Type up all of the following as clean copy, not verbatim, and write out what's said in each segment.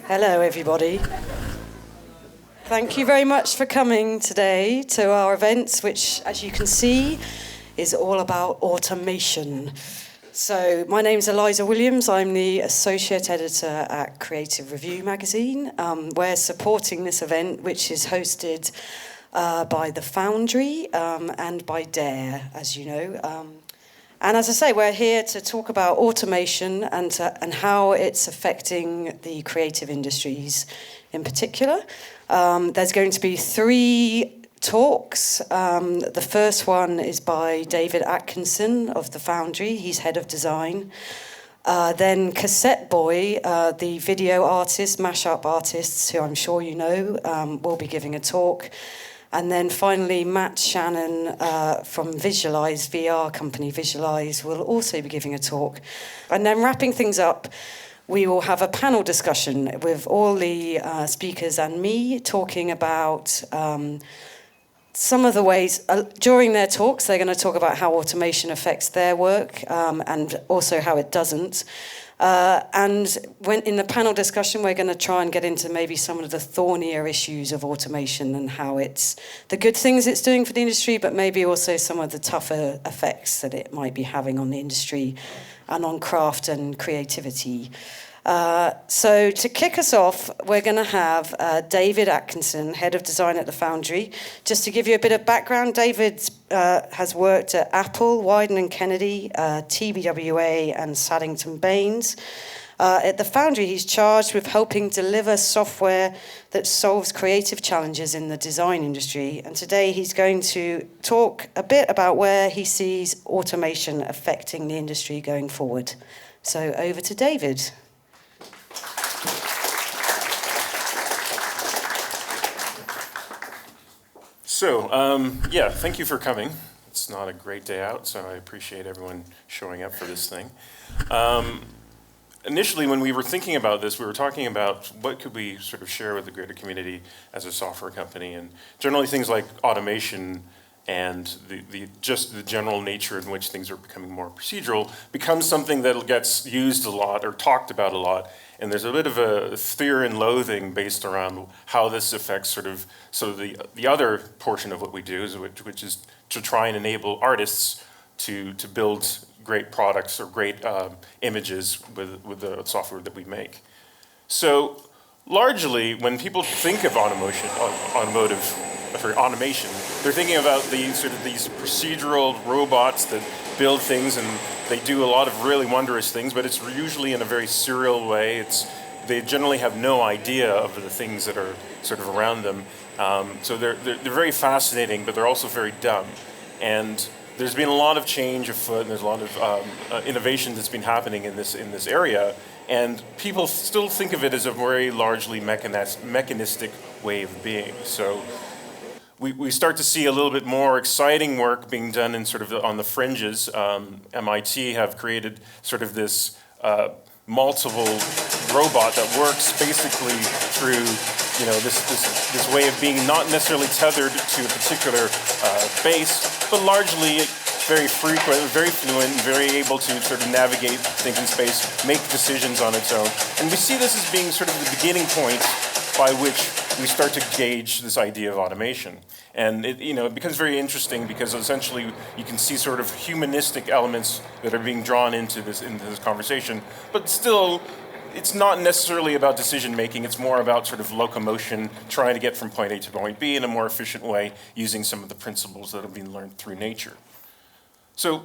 Hello, everybody. Thank you very much for coming today to our events, which, as you can see, is all about automation. So my name's Eliza Williams. I'm the Associate Editor at Creative Review magazine. We're supporting this event, which is hosted by the Foundry and by Dare, as you know. And as I say, we're here to talk about automation and how it's affecting the creative industries in particular. There's going to be 3 talks. The first one is by David Atkinson of the Foundry. He's head of design. Then Cassette Boy, the video artist, mashup artists, who I'm sure you know, will be giving a talk. And then finally, Matt Shannon from Visualize, VR company Visualize, will also be giving a talk. And then wrapping things up, we will have a panel discussion with all the speakers and me talking about some of the ways, during their talks, they're going to talk about how automation affects their work and also how it doesn't. And when in the panel discussion, we're going to try and get into maybe some of the thornier issues of automation and how it's the good things it's doing for the industry, but maybe also some of the tougher effects that it might be having on the industry and on craft and creativity. So to kick us off, we're going to have David Atkinson, head of design at the Foundry. Just to give you a bit of background, David has worked at Apple, Wieden & Kennedy, TBWA, and Saddington Baines. At the Foundry, he's charged with helping deliver software that solves creative challenges in the design industry. And today he's going to talk a bit about where he sees automation affecting the industry going forward. So over to David. So, thank you for coming. It's not a great day out, so I appreciate everyone showing up for this thing. Initially, when we were thinking about this, we were talking about what could we sort of share with the greater community as a software company, and generally things like automation and the general nature in which things are becoming more procedural becomes something that gets used a lot or talked about a lot. And there's a bit of a fear and loathing based around how this affects the other portion of what we do, which is to try and enable artists to build great products or great images with the software that we make. So largely, when people think of automation, they're thinking about these procedural robots that build things, and they do a lot of really wondrous things, but it's usually in a very serial way. They generally have no idea of the things that are sort of around them. So they're very fascinating, but they're also very dumb. And there's been a lot of change afoot, and there's a lot of innovation that's been happening in this area. And people still think of it as a very largely mechanistic way of being. So we start to see a little bit more exciting work being done in on the fringes. MIT have created this multiple robot that works basically through this way of being not necessarily tethered to a particular base, but largely very frequent, very fluent, and very able to navigate things in space, make decisions on its own. And we see this as being the beginning point by which we start to gauge this idea of automation. And it becomes very interesting because essentially you can see humanistic elements that are being drawn into this conversation, but still it's not necessarily about decision making. It's more about locomotion, trying to get from point A to point B in a more efficient way using some of the principles that have been learned through nature. So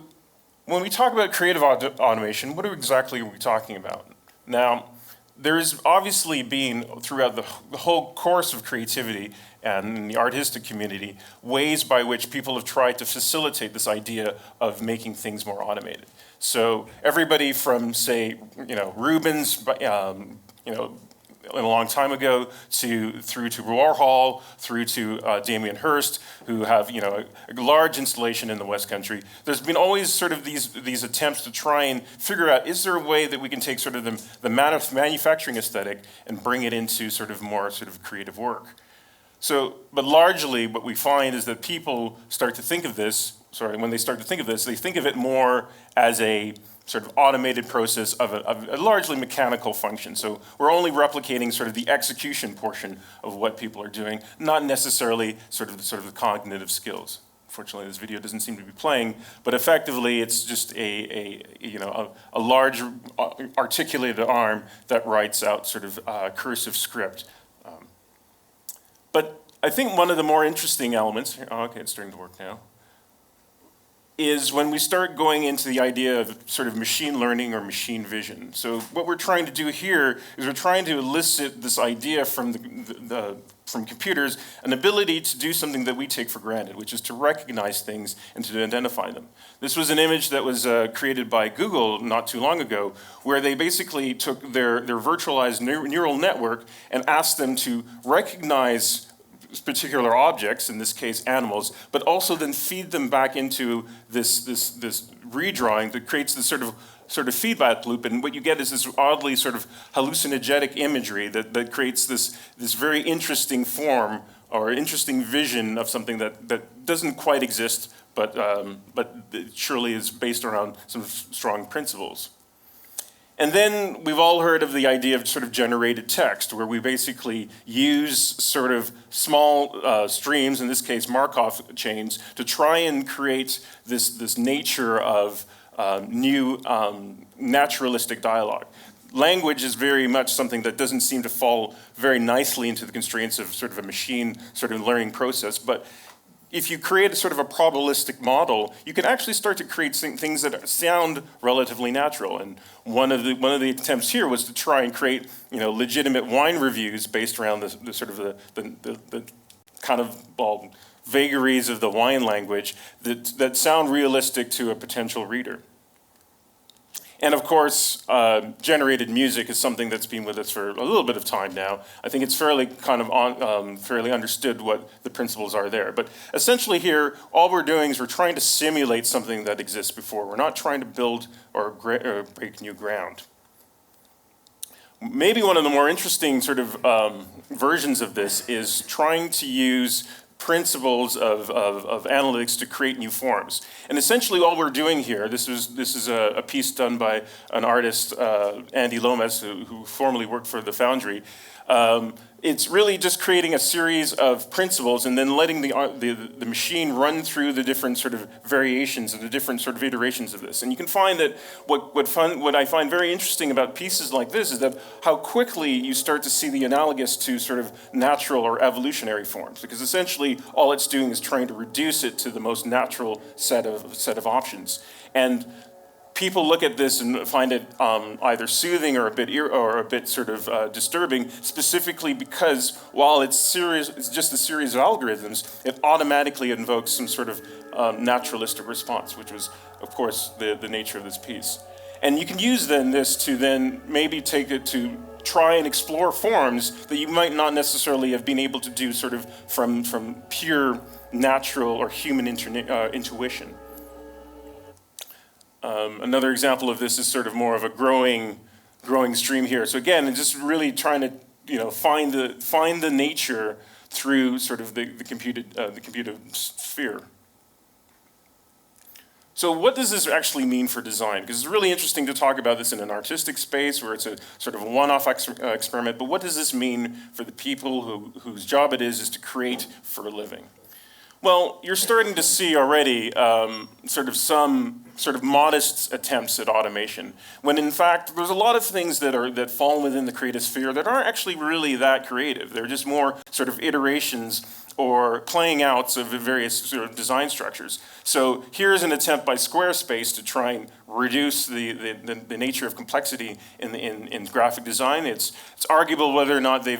when we talk about creative automation, what exactly are we talking about? Now, there's obviously been, throughout the whole course of creativity and in the artistic community, ways by which people have tried to facilitate this idea of making things more automated. So everybody from, say, Rubens, a long time ago, through to Warhol, through to Damien Hirst, who have a large installation in the West Country. There's been always these attempts to try and figure out, is there a way that we can take the manufacturing aesthetic and bring it into more creative work? So, but largely what we find is that people start to think of this. When they start to think of this, they think of it more as a sort of automated process of a largely mechanical function. So we're only replicating sort of the execution portion of what people are doing, not necessarily sort of the cognitive skills. Unfortunately, this video doesn't seem to be playing, but effectively it's just a large articulated arm that writes out sort of cursive script. But I think one of the more interesting elements, okay, it's starting to work now, is when we start going into the idea of sort of machine learning or machine vision. So what we're trying to do here is we're trying to elicit this idea from from computers, an ability to do something that we take for granted, which is to recognize things and to identify them. This was an image that was created by Google not too long ago, where they basically took their virtualized neural network and asked them to recognize particular objects, in this case animals, but also then feed them back into this redrawing that creates this sort of feedback loop, and what you get is this oddly sort of hallucinogenic imagery that creates this very interesting form or interesting vision of something that doesn't quite exist, but it surely is based around some strong principles. And then we've all heard of the idea of sort of generated text, where we basically use sort of small streams, in this case Markov chains, to try and create this nature of new naturalistic dialogue. Language is very much something that doesn't seem to fall very nicely into the constraints of sort of a machine sort of learning process, but if you create a sort of a probabilistic model, you can actually start to create things that sound relatively natural. And one of the attempts here was to try and create, legitimate wine reviews based around the kind of vagaries of the wine language that sound realistic to a potential reader. And of course, generated music is something that's been with us for a little bit of time now. I think it's fairly fairly understood what the principles are there. But essentially here, all we're doing is we're trying to simulate something that exists before. We're not trying to build or break new ground. Maybe one of the more interesting sort of versions of this is trying to use principles of analytics to create new forms. And essentially all we're doing here, this is a piece done by an artist, Andy Lomas, who formerly worked for the Foundry. It's really just creating a series of principles and then letting the machine run through the different sort of variations and the different sort of iterations of this. And you can find that what I find very interesting about pieces like this is that how quickly you start to see the analogous to sort of natural or evolutionary forms, because essentially all it's doing is trying to reduce it to the most natural set of options. And people look at this and find it either soothing or a bit sort of disturbing, specifically because while it's just a series of algorithms, it automatically invokes some sort of naturalistic response, which was, of course, the nature of this piece. And you can use this to maybe take it to try and explore forms that you might not necessarily have been able to do sort of from pure natural or human intuition. Another example of this is sort of more of a growing stream here. So again, it's just really trying to find the nature through sort of the computed sphere. So what does this actually mean for design? Because it's really interesting to talk about this in an artistic space where it's a sort of a one-off experiment. But what does this mean for the people whose job it is to create for a living? Well, you're starting to see already some sort of modest attempts at automation, when in fact there's a lot of things that fall within the creative sphere that aren't actually really that creative. They're just more sort of iterations or playing outs of various sort of design structures. So here's an attempt by Squarespace to try and reduce the nature of complexity in graphic design. It's arguable whether or not they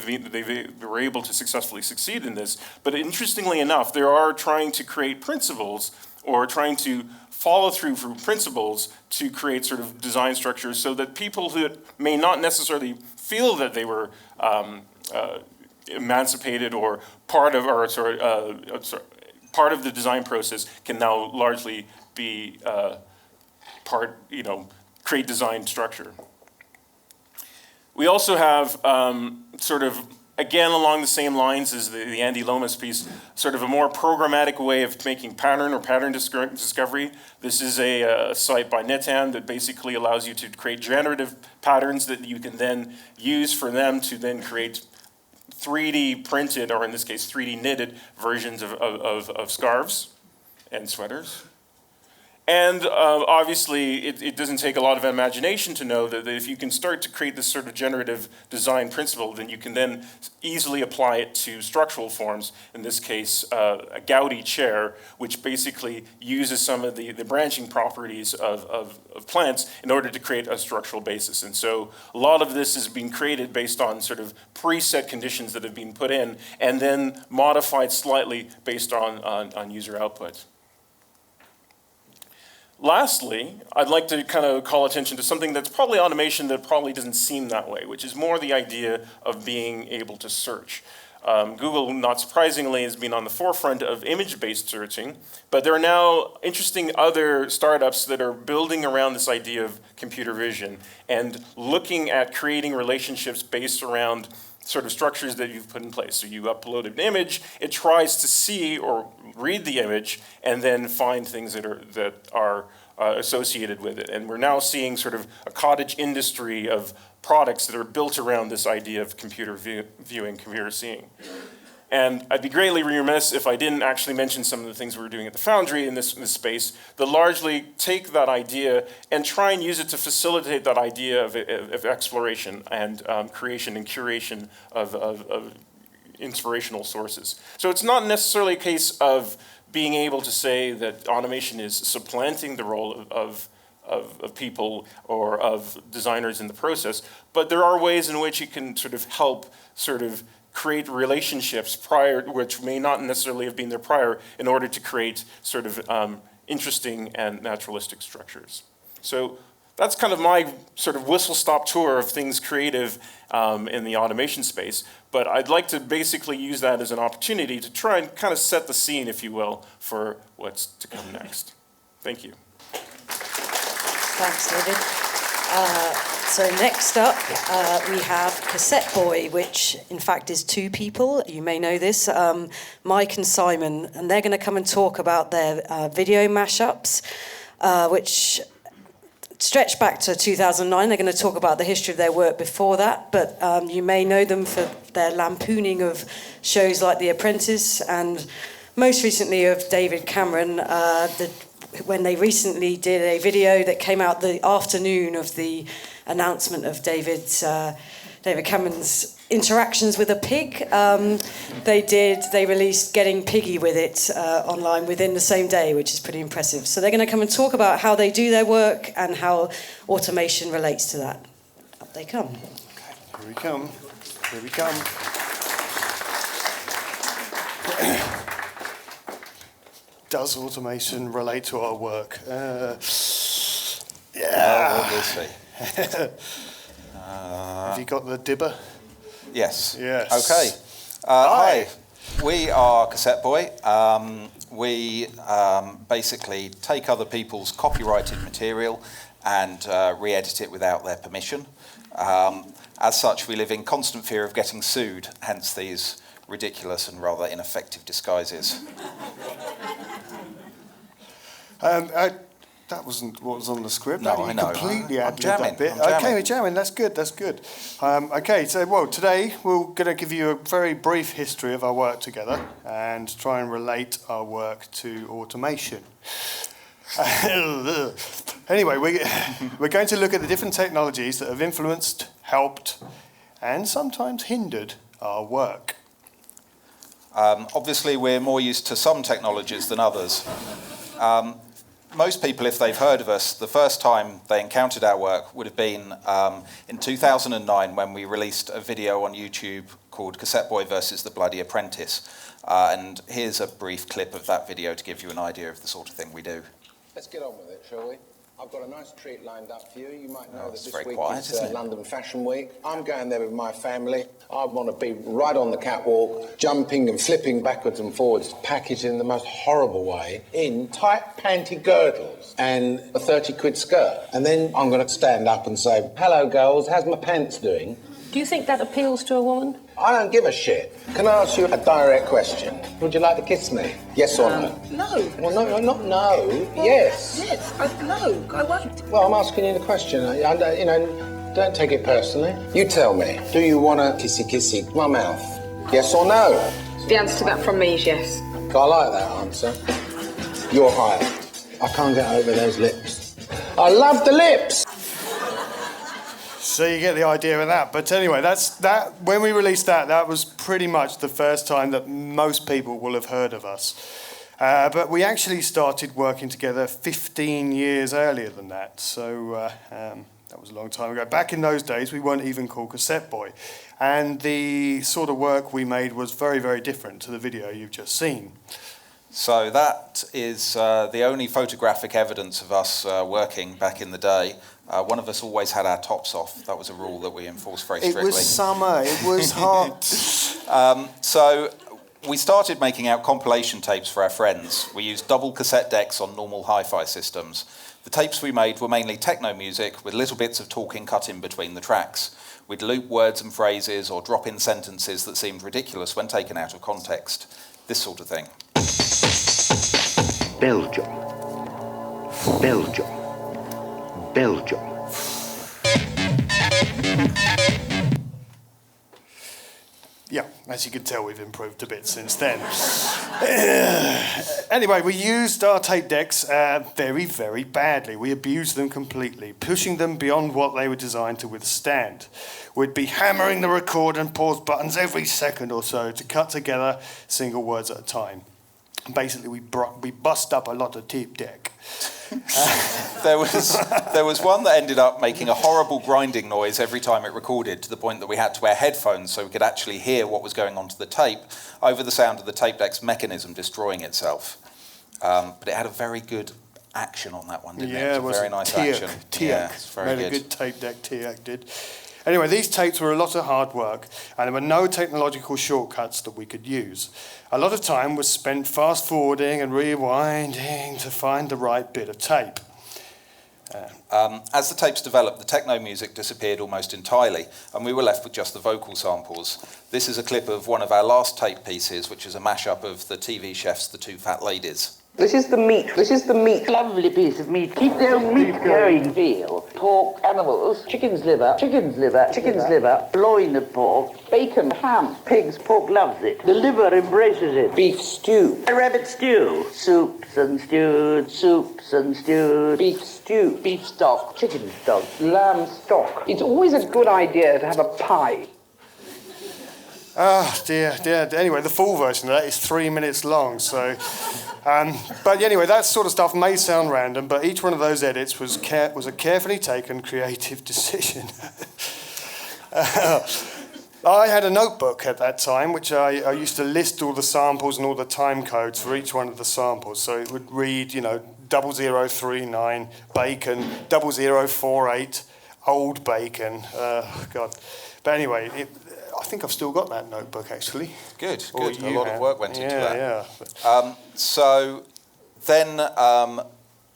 were able to successfully succeed in this, but interestingly enough, they are trying to create principles or trying to follow through from principles to create sort of design structures so that people who may not necessarily feel that they were emancipated or part of the design process can now largely be create design structure. We also have sort of again, along the same lines as the Andy Lomas piece, sort of a more programmatic way of making pattern discovery. This is a site by Netan that basically allows you to create generative patterns that you can then use for them to then create 3D printed, or in this case 3D knitted versions of scarves and sweaters. And obviously, it doesn't take a lot of imagination to know that if you can start to create this sort of generative design principle, then you can then easily apply it to structural forms. In this case, a Gaudi chair, which basically uses some of the branching properties of plants in order to create a structural basis. And so a lot of this is being created based on sort of preset conditions that have been put in and then modified slightly based on user output. Lastly, I'd like to kind of call attention to something that's probably automation that probably doesn't seem that way, which is more the idea of being able to search. Google, not surprisingly, has been on the forefront of image-based searching, but there are now interesting other startups that are building around this idea of computer vision and looking at creating relationships based around sort of structures that you've put in place. So you upload an image, it tries to see or read the image, and then find things that are associated with it. And we're now seeing sort of a cottage industry of products that are built around this idea of computer viewing, computer seeing. And I'd be greatly remiss if I didn't actually mention some of the things we're doing at the Foundry in this space that largely take that idea and try and use it to facilitate that idea of exploration and creation and curation of inspirational sources. So it's not necessarily a case of being able to say that automation is supplanting the role of people or of designers in the process, but there are ways in which it can sort of help sort of create relationships prior, which may not necessarily have been there prior, in order to create sort of interesting and naturalistic structures. So that's kind of my sort of whistle-stop tour of things creative in the automation space. But I'd like to basically use that as an opportunity to try and kind of set the scene, if you will, for what's to come next. Thank you. Thanks, David. So next up, we have Cassette Boy, which in fact is two people. You may know this, Mike and Simon, and they're going to come and talk about their video mashups, which stretch back to 2009. They're going to talk about the history of their work before that, but you may know them for their lampooning of shows like The Apprentice, and most recently of David Cameron, when they recently did a video that came out the afternoon of the announcement of David Cameron's interactions with a pig. They released Getting Piggy with It online within the same day, which is pretty impressive. So they're going to come and talk about how they do their work and how automation relates to that. Up they come. Okay, here we come. Here we come. Does automation relate to our work? Yeah. We'll see. Have you got the dibber? Yes. Yes. Okay. Hi. We are Cassette Boy. We basically take other people's copyrighted material and re-edit it without their permission. As such, we live in constant fear of getting sued, hence these ridiculous and rather ineffective disguises. That wasn't what was on the script. No, You I know. completely I'm ad-libbed jamming. that bit. I'm jamming. Okay, we're jamming. That's good. That's good. Okay, so today we're going to give you a very brief history of our work together and try and relate our work to automation. Anyway, we're going to look at the different technologies that have influenced, helped, and sometimes hindered our work. Obviously, we're more used to some technologies than others. Most people, if they've heard of us, the first time they encountered our work would have been in 2009 when we released a video on YouTube called Cassette Boy versus the Bloody Apprentice. And here's a brief clip of that video to give you an idea of the sort of thing we do. Let's get on with it, shall we? I've got a nice treat lined up for you. You might know that it's this very week quiet, is isn't it? London Fashion Week. I'm going there with my family. I want to be right on the catwalk, jumping and flipping backwards and forwards, packaged in the most horrible way, in tight panty girdles and a 30 quid skirt. And then I'm going to stand up and say, hello girls, how's my pants doing? Do you think that appeals to a woman? I don't give a shit. Can I ask you a direct question? Would you like to kiss me? Yes or no? No. Well, no, not no. Yes. Yes, no, I won't. Well, I'm asking you the question. Don't take it personally. You tell me. Do you want to kissy my mouth? Yes or no? The answer to that from me is yes. I like that answer. You're hired. I can't get over those lips. I love the lips. So you get the idea of that. But anyway, that. When we released that was pretty much the first time that most people will have heard of us. But we actually started working together 15 years earlier than that. So that was a long time ago. Back in those days, we weren't even called Cassette Boy. And the sort of work we made was very, very different to the video you've just seen. So that is the only photographic evidence of us working back in the day. One of us always had our tops off. That was a rule that we enforced very strictly. It was summer. It was hot. So we started making out compilation tapes for our friends. We used double cassette decks on normal hi-fi systems. The tapes we made were mainly techno music with little bits of talking cut in between the tracks. We'd loop words and phrases or drop in sentences that seemed ridiculous when taken out of context. This sort of thing. Belgium. Belgium. Belgium. Yeah, as you can tell, we've improved a bit since then. Anyway, we used our tape decks very, very badly. We abused them completely, pushing them beyond what they were designed to withstand. We'd be hammering the record and pause buttons every second or so to cut together single words at a time. Basically, we bust up a lot of tape deck. There was one that ended up making a horrible grinding noise every time it recorded, to the point that we had to wear headphones so we could actually hear what was going on to the tape over the sound of the tape deck's mechanism destroying itself. But it had a very good action on that one, didn't it? It was a very nice action. Yeah, it's very Made a good tape deck, Tiak did. Anyway, these tapes were a lot of hard work, and there were no technological shortcuts that we could use. A lot of time was spent fast-forwarding and rewinding to find the right bit of tape. As the tapes developed, the techno music disappeared almost entirely, and we were left with just the vocal samples. This is a clip of one of our last tape pieces, which is a mashup of the TV chef's The Two Fat Ladies. This is the meat. This is the meat. Lovely piece of meat. Keep their meat going. Veal, pork, animals, chicken's liver, loin of pork, bacon, ham, pig's pork loves it. The liver embraces it. Beef stew. A rabbit stew. Soups and stewed, beef stew, beef stock, chicken stock, lamb stock. It's always a good idea to have a pie. Oh, dear. Anyway, the full version of that is 3 minutes long, so... but anyway, that sort of stuff may sound random, but each one of those edits was a carefully taken creative decision. I had a notebook at that time, which I used to list all the samples and all the time codes for each one of the samples. So it would read, 0039 bacon, 0048 old bacon. God. But anyway, I think I've still got that notebook, actually. Good. A lot of work went into that. Yeah. So then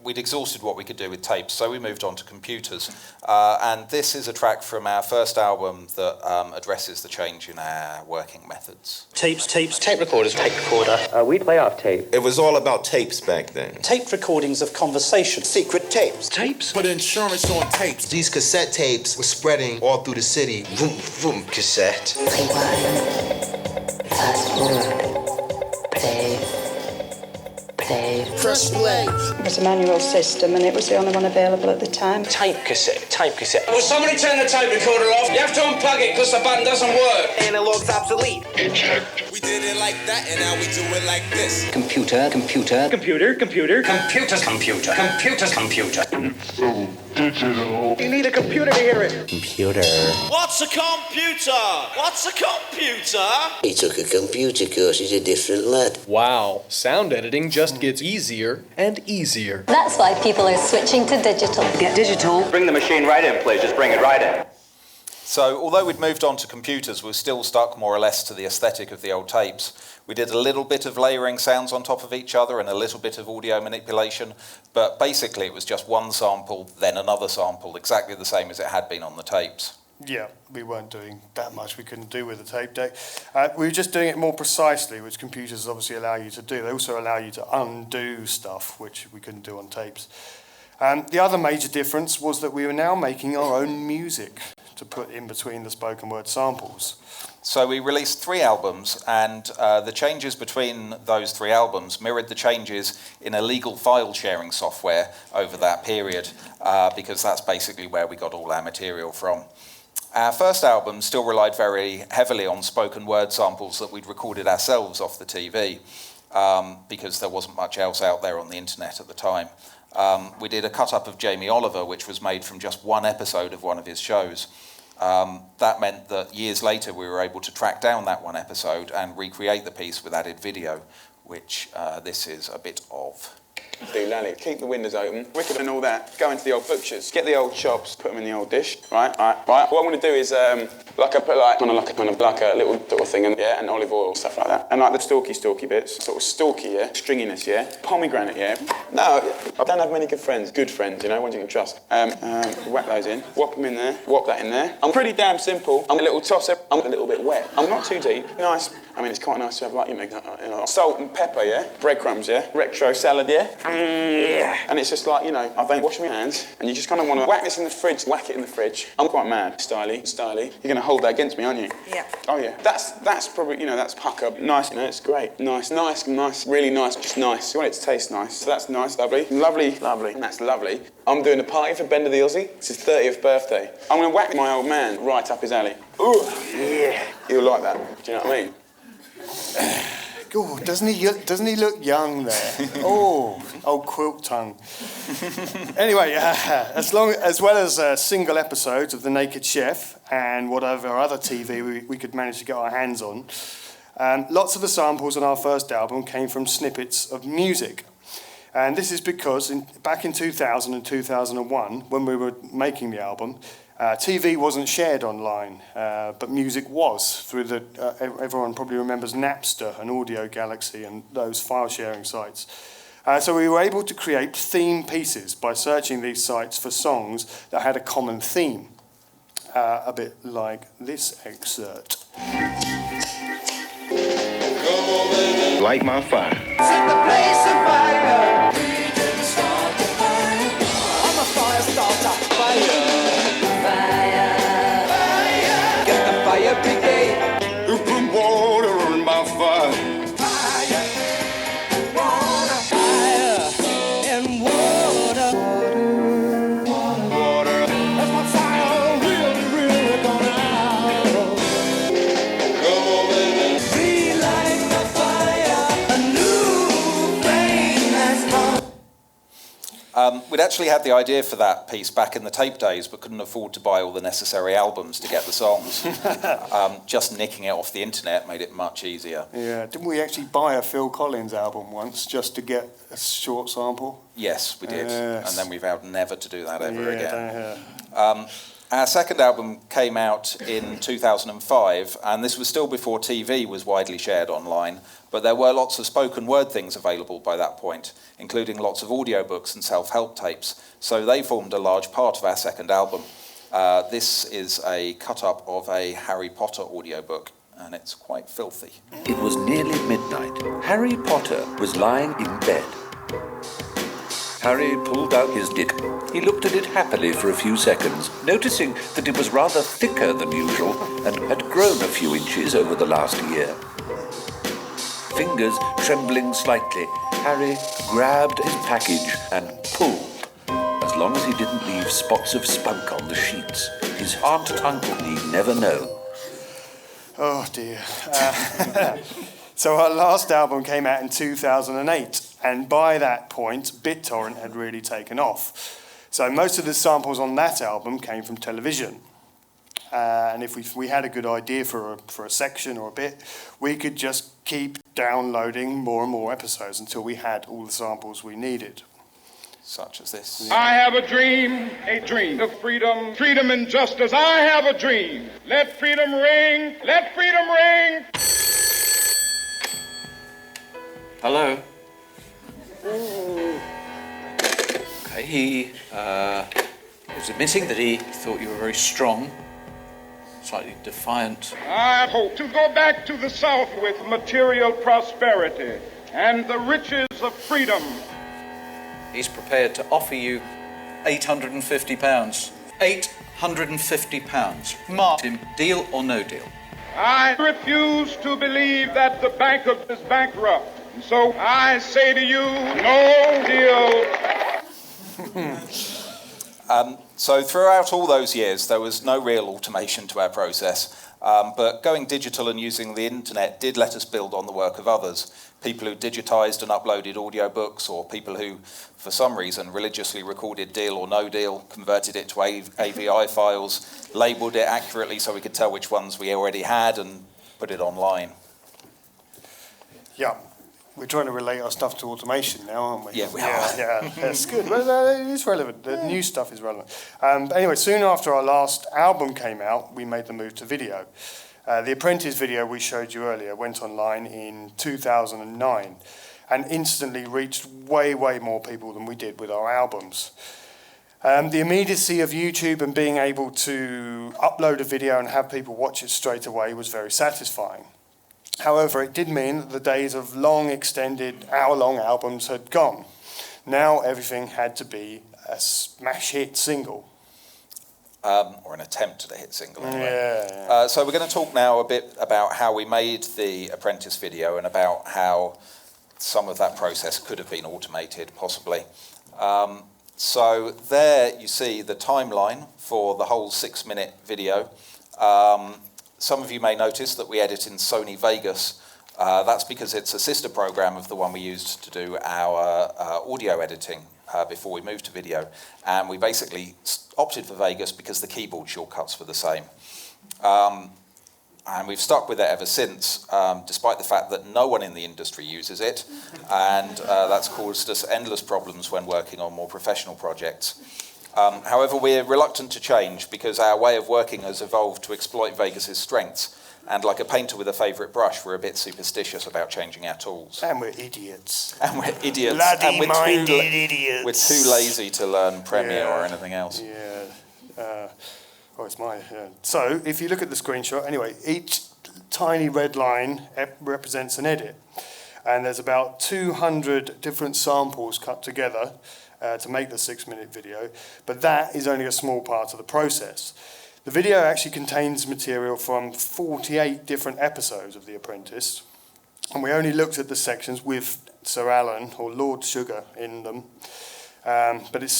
we'd exhausted what we could do with tapes, so we moved on to computers. And this is a track from our first album that addresses the change in our working methods. Tape recorders. Tape recorder. We play off tape. It was all about tapes back then. Tape recordings of conversation. Secret tapes. Tapes? Put insurance on tapes. These cassette tapes were spreading all through the city. Vroom, vroom, cassette. Rewind. Fast forward. Play. Press play. It was a manual system and it was the only one available at the time. Tape cassette. Will somebody turn the tape recorder off? You have to unplug it because the button doesn't work. Analog's obsolete. We did it like that and now we do it like this. Computer. You need a computer to hear it. Computer. What's a computer? He took a computer course, he's a different lad. Wow, sound editing just gets easier and easier. That's why people are switching to digital. Get digital. Bring the machine right in, please. Just bring it right in. So although we'd moved on to computers, we were still stuck more or less to the aesthetic of the old tapes. We did a little bit of layering sounds on top of each other and a little bit of audio manipulation, but basically it was just one sample, then another sample, exactly the same as it had been on the tapes. Yeah, we weren't doing that much we couldn't do with a tape deck. We were just doing it more precisely, which computers obviously allow you to do. They also allow you to undo stuff, which we couldn't do on tapes. The other major difference was that we were now making our own music to put in between the spoken word samples. So we released 3 albums, and the changes between those 3 albums mirrored the changes in illegal file sharing software over that period, because that's basically where we got all our material from. Our first album still relied very heavily on spoken word samples that we'd recorded ourselves off the TV, because there wasn't much else out there on the internet at the time. We did a cut-up of Jamie Oliver, which was made from just one episode of one of his shows. That meant that years later we were able to track down that one episode and recreate the piece with added video, which this is a bit of. Do Lally, keep the windows open, wicked and all that, go into the old butchers, get the old chops, put them in the old dish, right. What I'm going to do is, like I put like a little sort of thing, and olive oil, stuff like that, and like the stalky bits, sort of stalky, yeah, stringiness, yeah, pomegranate, yeah. No, I don't have many good friends, you know, ones you can trust. Whack those in, whop them in there, whop that in there. I'm pretty damn simple. I'm a little tosser, I'm a little bit wet. I'm not too deep, nice. I mean, it's quite nice to have, like, you know, salt and pepper, yeah? Breadcrumbs, yeah? Retro salad, yeah? And it's just like, you know, I don't wash my hands, and you just kind of want to whack this in the fridge, whack it in the fridge. I'm quite mad. Styly. You're going to hold that against me, aren't you? Yeah. Oh, yeah. That's probably, you know, that's pucker. Nice, you know, it's great. Nice, really nice, just nice. You want it to taste nice. So that's nice, lovely. Lovely. And that's lovely. I'm doing a party for Bender the Aussie. It's his 30th birthday. I'm going to whack my old man right up his alley. Ooh, yeah. He'll like that. Do you know what I mean? Oh, doesn't he look young there? Oh, old quilt tongue. Anyway, as well as single episodes of The Naked Chef and whatever other TV we could manage to get our hands on, lots of the samples on our first album came from snippets of music. And this is because back in 2000 and 2001, when we were making the album, TV wasn't shared online, but music was through everyone probably remembers Napster and Audio Galaxy and those file sharing sites. So we were able to create theme pieces by searching these sites for songs that had a common theme, a bit like this excerpt. Light my fire. Set the place afire. We can start the fire. I'm a fire starter. Fire. Get the fire brigade. You put water in my fire. Fire and water. That's my fire really gone out. Come on, baby. Relight the fire. A new flame has come. We'd actually had the idea for that piece back in the tape days, but couldn't afford to buy all the necessary albums to get the songs. Just nicking it off the internet made it much easier. Yeah, didn't we actually buy a Phil Collins album once just to get a short sample? Yes, we did. Yes. And then we vowed never to do that ever again. Our second album came out in 2005, and this was still before TV was widely shared online, but there were lots of spoken word things available by that point, including lots of audiobooks and self-help tapes, so they formed a large part of our second album. This is a cut-up of a Harry Potter audiobook, and it's quite filthy. It was nearly midnight. Harry Potter was lying in bed. Harry pulled out his dick. He looked at it happily for a few seconds, noticing that it was rather thicker than usual and had grown a few inches over the last year. Fingers trembling slightly, Harry grabbed his package and pulled. As long as he didn't leave spots of spunk on the sheets, his aunt and uncle need never know. Oh dear. So our last album came out in 2008, and by that point, BitTorrent had really taken off. So most of the samples on that album came from television. And if we had a good idea for a section or a bit, we could just keep downloading more and more episodes until we had all the samples we needed. Such as this. I have a dream of freedom and justice. I have a dream. Let freedom ring, let freedom ring. Hello. Okay, he was admitting that he thought you were very strong. slightly defiant. I hope to go back to the South with material prosperity and the riches of freedom. He's prepared to offer you £850. £850. Martin, deal or no deal? I refuse to believe that the bank is bankrupt. So I say to you, no deal. So throughout all those years, there was no real automation to our process. But going digital and using the internet did let us build on the work of others. People who digitized and uploaded audiobooks, or people who, for some reason, religiously recorded deal or no deal, converted it to AVI files, labeled it accurately so we could tell which ones we already had, and put it online. Yeah. We're trying to relate our stuff to automation now, aren't we? Yeah, we are. Yeah, that's good. Well, it is relevant. The new stuff is relevant. Anyway, soon after our last album came out, we made the move to video. The Apprentice video we showed you earlier went online in 2009 and instantly reached way, way more people than we did with our albums. The immediacy of YouTube and being able to upload a video and have people watch it straight away was very satisfying. However, it did mean that the days of long, extended, hour-long albums had gone. Now everything had to be a smash hit single. Or an attempt at a hit single, anyway. Yeah. So we're going to talk now a bit about how we made the Apprentice video and about how some of that process could have been automated, possibly. So there you see the timeline for the whole 6-minute video. Some of you may notice that we edit in Sony Vegas. That's because it's a sister program of the one we used to do our audio editing before we moved to video. And we basically opted for Vegas because the keyboard shortcuts were the same. And we've stuck with it ever since, despite the fact that no one in the industry uses it. And that's caused us endless problems when working on more professional projects. However, we're reluctant to change because our way of working has evolved to exploit Vegas's strengths. And like a painter with a favourite brush, we're a bit superstitious about changing our tools. And we're idiots. And we're idiots. Bloody-minded idiots. We're too lazy to learn Premiere or anything else. Yeah. It's mine. Yeah. So if you look at the screenshot, anyway, each tiny red line represents an edit. And there's about 200 different samples cut together to make the 6-minute video, but that is only a small part of the process. The video actually contains material from 48 different episodes of The Apprentice, and we only looked at the sections with Sir Alan or Lord Sugar in them, but it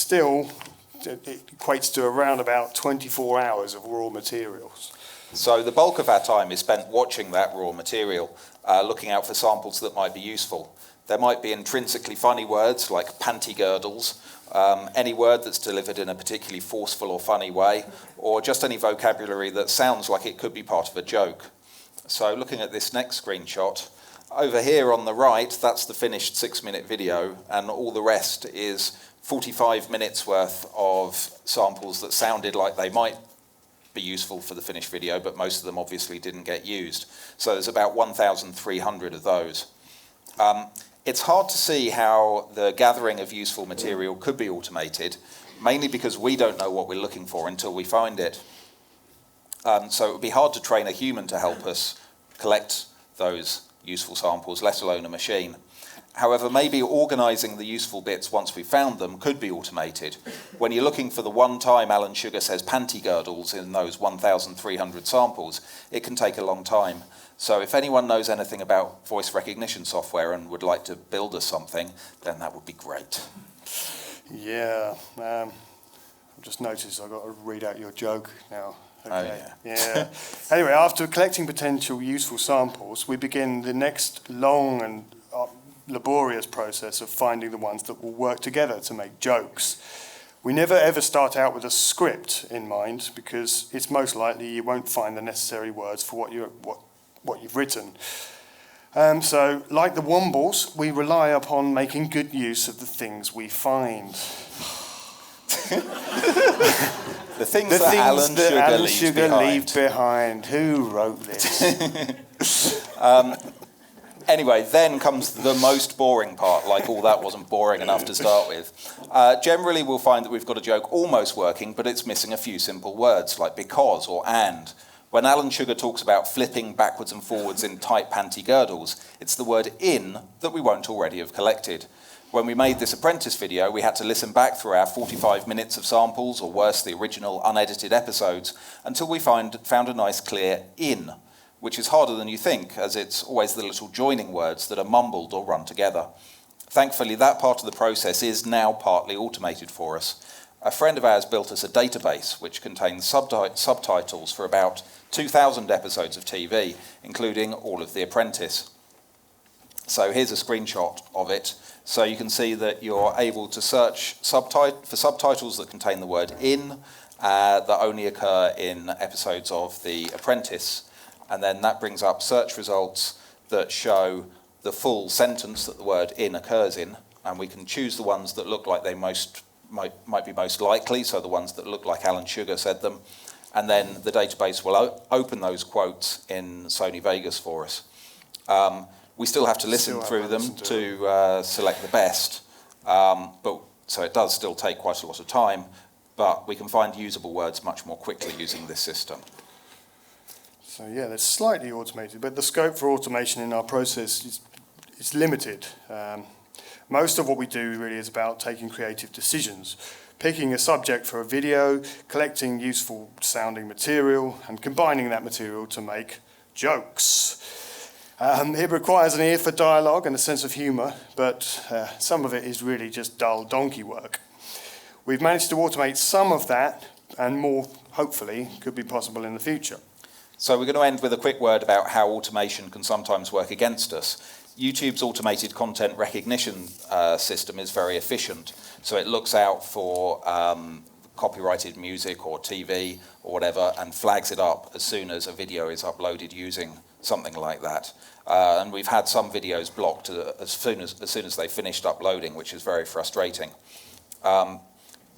equates to around about 24 hours of raw materials. So the bulk of our time is spent watching that raw material, looking out for samples that might be useful. There might be intrinsically funny words like panty girdles, any word that's delivered in a particularly forceful or funny way, or just any vocabulary that sounds like it could be part of a joke. So looking at this next screenshot, over here on the right, that's the finished 6-minute video, and all the rest is 45 minutes worth of samples that sounded like they might be useful for the finished video, but most of them obviously didn't get used. So there's about 1,300 of those. It's hard to see how the gathering of useful material could be automated, mainly because we don't know what we're looking for until we find it. So it would be hard to train a human to help us collect those useful samples, let alone a machine. However, maybe organising the useful bits once we found them could be automated. When you're looking for the one time Alan Sugar says panty girdles in those 1,300 samples, it can take a long time. So if anyone knows anything about voice recognition software and would like to build us something, then that would be great. Yeah, I've just noticed I've got to read out your joke now. Okay. Oh, yeah. Yeah. Anyway, after collecting potential useful samples, we begin the next long and laborious process of finding the ones that will work together to make jokes. We never ever start out with a script in mind because it's most likely you won't find the necessary words for what you've written. So, like the Wombles, we rely upon making good use of the things we find. The things that Alan Sugar leaves behind. Who wrote this? Anyway, then comes the most boring part, like all that wasn't boring enough to start with. Generally, we'll find that we've got a joke almost working, but it's missing a few simple words, like because or and. When Alan Sugar talks about flipping backwards and forwards in tight panty girdles, it's the word in that we won't already have collected. When we made this Apprentice video, we had to listen back through our 45 minutes of samples, or worse, the original unedited episodes, until we found a nice clear in, which is harder than you think, as it's always the little joining words that are mumbled or run together. Thankfully, that part of the process is now partly automated for us. A friend of ours built us a database which contains subtitles for about 2,000 episodes of TV, including all of The Apprentice. So here's a screenshot of it. So you can see that you're able to search for subtitles that contain the word in, that only occur in episodes of The Apprentice. And then that brings up search results that show the full sentence that the word in occurs in. And we can choose the ones that look like they might be most likely, so the ones that look like Alan Sugar said them. And then the database will open those quotes in Sony Vegas for us. We still have to listen through them to select the best, so it does still take quite a lot of time, but we can find usable words much more quickly using this system. So yeah, they're slightly automated, but the scope for automation in our process is limited. Most of what we do really is about taking creative decisions, picking a subject for a video, collecting useful sounding material, and combining that material to make jokes. It requires an ear for dialogue and a sense of humour, but some of it is really just dull donkey work. We've managed to automate some of that, and more, hopefully, could be possible in the future. So we're going to end with a quick word about how automation can sometimes work against us. YouTube's automated content recognition system is very efficient, so it looks out for copyrighted music or TV or whatever and flags it up as soon as a video is uploaded using something like that. And we've had some videos blocked as soon as they finished uploading, which is very frustrating.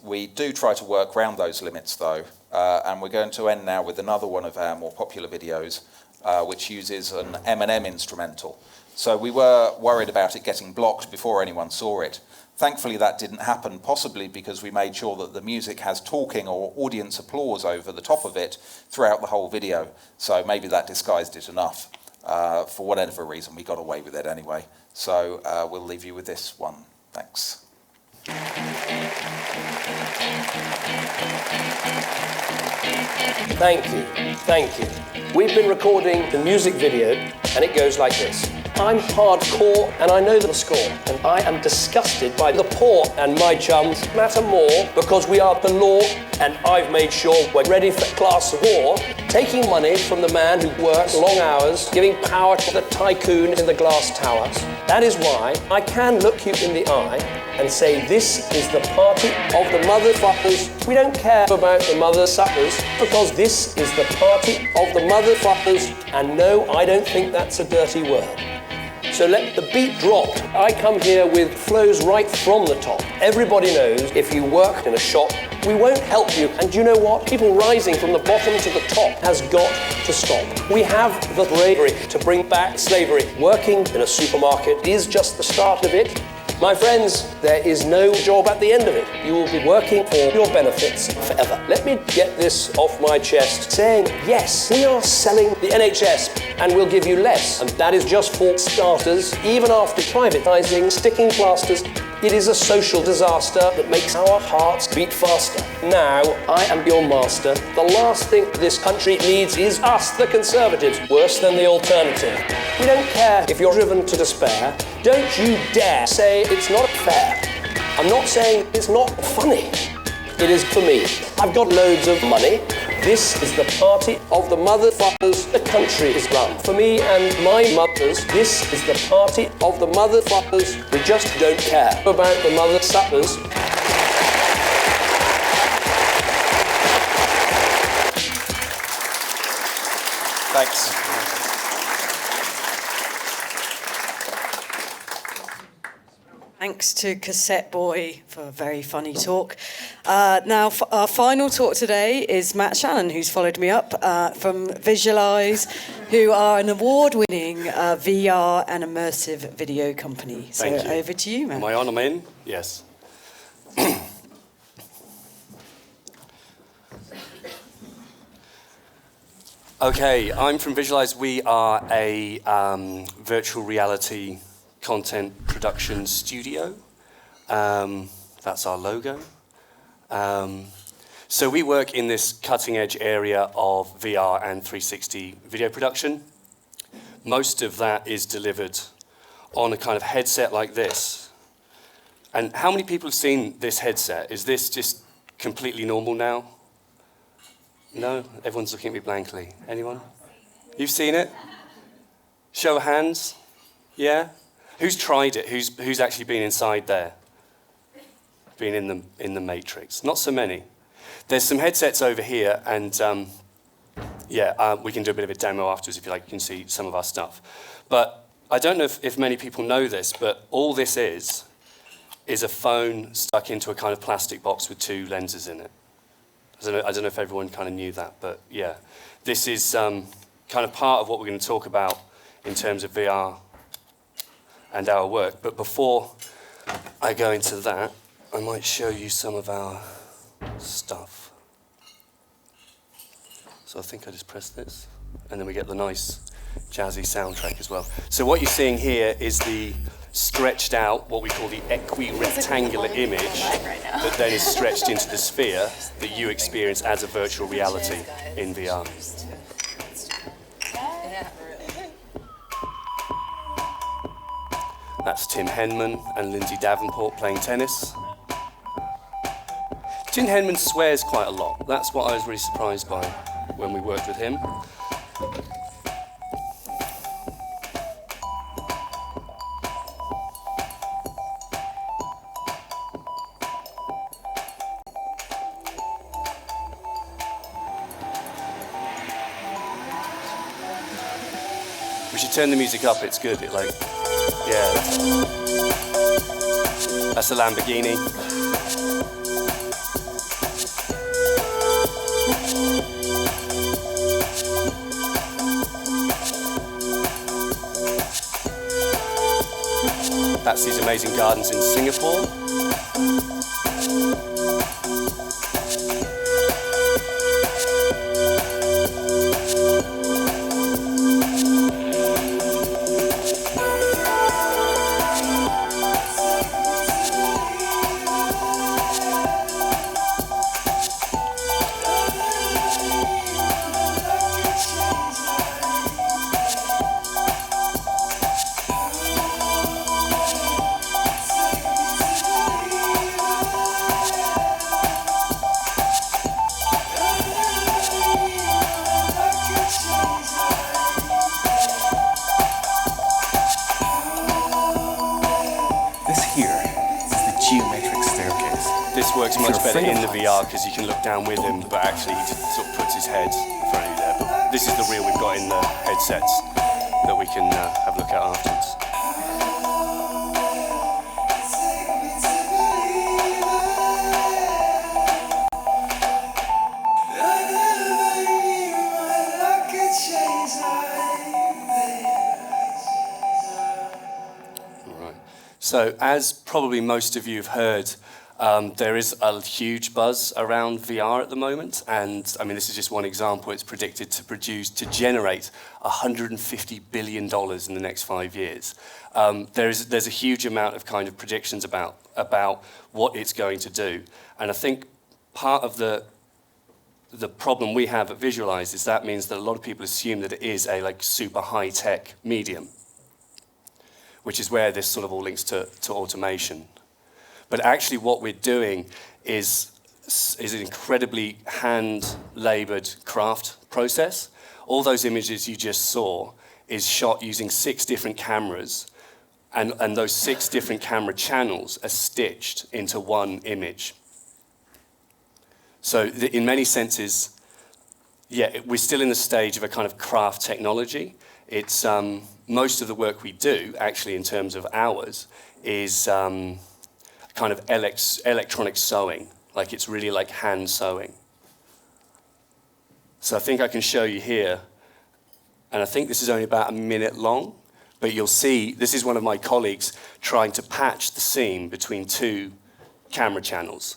We do try to work around those limits though, and we're going to end now with another one of our more popular videos, which uses an M&M instrumental. So we were worried about it getting blocked before anyone saw it. Thankfully that didn't happen, possibly because we made sure that the music has talking or audience applause over the top of it throughout the whole video. So maybe that disguised it enough. For whatever reason, we got away with it anyway. So we'll leave you with this one. Thanks. Thank you. We've been recording the music video, and it goes like this. I'm hardcore, and I know the score, and I am disgusted by the poor, and my chums matter more because we are the law, and I've made sure we're ready for class war, taking money from the man who works long hours, giving power to the tycoon in the glass towers. That is why I can look you in the eye and say this is the party of the motherfuckers. We don't care about the mother suckers because this is the party of the motherfuckers, and no, I don't think that's a dirty word. So let the beat drop. I come here with flows right from the top. Everybody knows if you work in a shop, we won't help you. And you know what? People rising from the bottom to the top has got to stop. We have the bravery to bring back slavery. Working in a supermarket is just the start of it. My friends, there is no job at the end of it. You will be working for your benefits forever. Let me get this off my chest, saying, yes, we are selling the NHS and we'll give you less. And that is just for starters. Even after privatising, sticking plasters, it is a social disaster that makes our hearts beat faster. Now, I am your master. The last thing this country needs is us, the Conservatives, worse than the alternative. We don't care if you're driven to despair. Don't you dare say it's not fair. I'm not saying it's not funny. It is for me. I've got loads of money. This is the party of the motherfuckers the country is run. For me and my mothers, this is the party of the motherfuckers. We just don't care about the mother suckers. Thanks. Thanks to Cassette Boy for a very funny talk. Now, our final talk today is Matt Shannon, who's followed me up from Visualize, who are an award-winning VR and immersive video company. So Thank you. Over to you, Matt. Am I on? Am I in? Yes. Okay, I'm from Visualize. We are a virtual reality content production studio. That's our logo. So we work in this cutting edge area of VR and 360 video production. Most of that is delivered on a kind of headset like this. And how many people have seen this headset? Is this just completely normal now? No? Everyone's looking at me blankly. Anyone? You've seen it? Show of hands? Yeah? Who's tried it? Who's actually been inside there? Been in the Matrix? Not so many. There's some headsets over here, and we can do a bit of a demo afterwards if you like. You can see some of our stuff. But I don't know if many people know this, but all this is a phone stuck into a kind of plastic box with two lenses in it. I don't know if everyone kind of knew that, but yeah. This is kind of part of what we're going to talk about in terms of VR and our work. But before I go into that, I might show you some of our stuff. So I think I just press this, and then we get the nice jazzy soundtrack as well. So what you're seeing here is the stretched out, what we call the equi-rectangular image that then is stretched into the sphere that you experience as a virtual reality in VR. That's Tim Henman and Lindsay Davenport playing tennis. Tim Henman swears quite a lot. That's what I was really surprised by when we worked with him. We should turn the music up, it's good. It like, yeah. That's a Lamborghini. That's these amazing gardens in Singapore. In the VR because you can look down with him, but actually he just sort of puts his head in front of you there. But this is the reel we've got in the headsets that we can have a look at afterwards. All right. So as probably most of you have heard, there is a huge buzz around VR at the moment, and I mean this is just one example. It's predicted to generate $150 billion in the next 5 years. There's a huge amount of kind of predictions about what it's going to do, and I think part of the problem we have at Visualize is that means that a lot of people assume that it is a like super high tech medium, which is where this sort of all links to automation. But actually what we're doing is an incredibly hand-labored craft process. All those images you just saw is shot using 6 different cameras, and those 6 different camera channels are stitched into one image. So in many senses, yeah, we're still in the stage of a kind of craft technology. It's most of the work we do, actually, in terms of hours, is kind of electronic sewing, like it's really like hand sewing. So I think I can show you here, and I think this is only about a minute long, but you'll see this is one of my colleagues trying to patch the seam between 2 camera channels.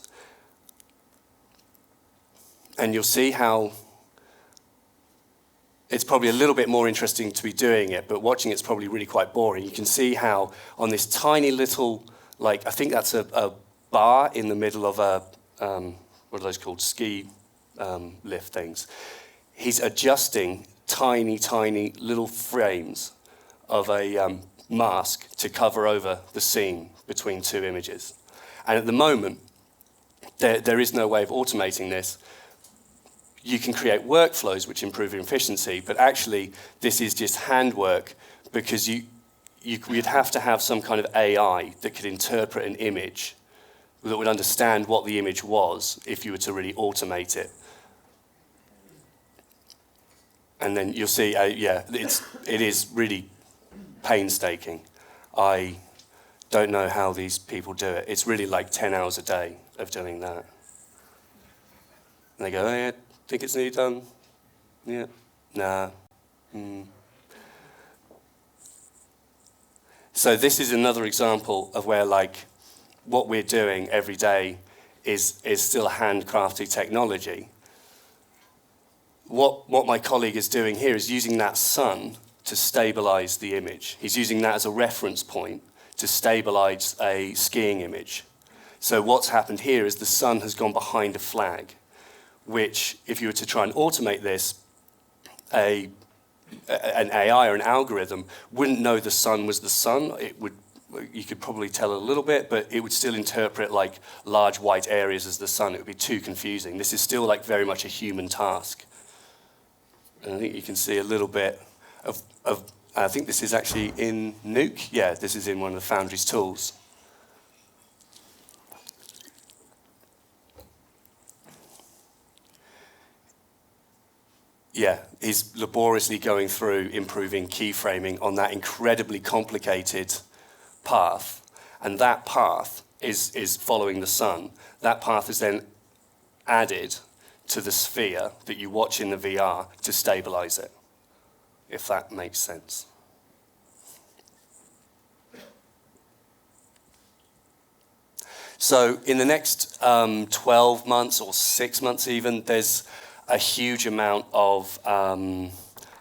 And you'll see how it's probably a little bit more interesting to be doing it, but watching it's probably really quite boring. You can see how on this tiny little, like, I think that's a bar in the middle of a, what are those called, ski lift things. He's adjusting tiny, tiny little frames of a mask to cover over the scene between two images. And at the moment, there is no way of automating this. You can create workflows which improve efficiency, but actually this is just handwork, because you'd have to have some kind of AI that could interpret an image, that would understand what the image was if you were to really automate it. And then you'll see, it is really painstaking. I don't know how these people do it. It's really like 10 hours a day of doing that. And they go, oh yeah, think it's nearly done? Yeah. Nah. So this is another example of where, like, what we're doing every day is still handcrafted technology. What my colleague is doing here is using that sun to stabilize the image. He's using that as a reference point to stabilize a skiing image. So what's happened here is the sun has gone behind a flag, which, if you were to try and automate this, an AI or an algorithm wouldn't know the sun was the sun. You could probably tell a little bit, but it would still interpret like large white areas as the sun. It would be too confusing. This is still like very much a human task. And I think you can see a little bit of I think this is actually in Nuke. Yeah, this is in one of the Foundry's tools. Yeah, he's laboriously going through improving keyframing on that incredibly complicated path. And that path is following the sun. That path is then added to the sphere that you watch in the VR to stabilize it, if that makes sense. So in the next 12 months or 6 months even, there's a huge amount of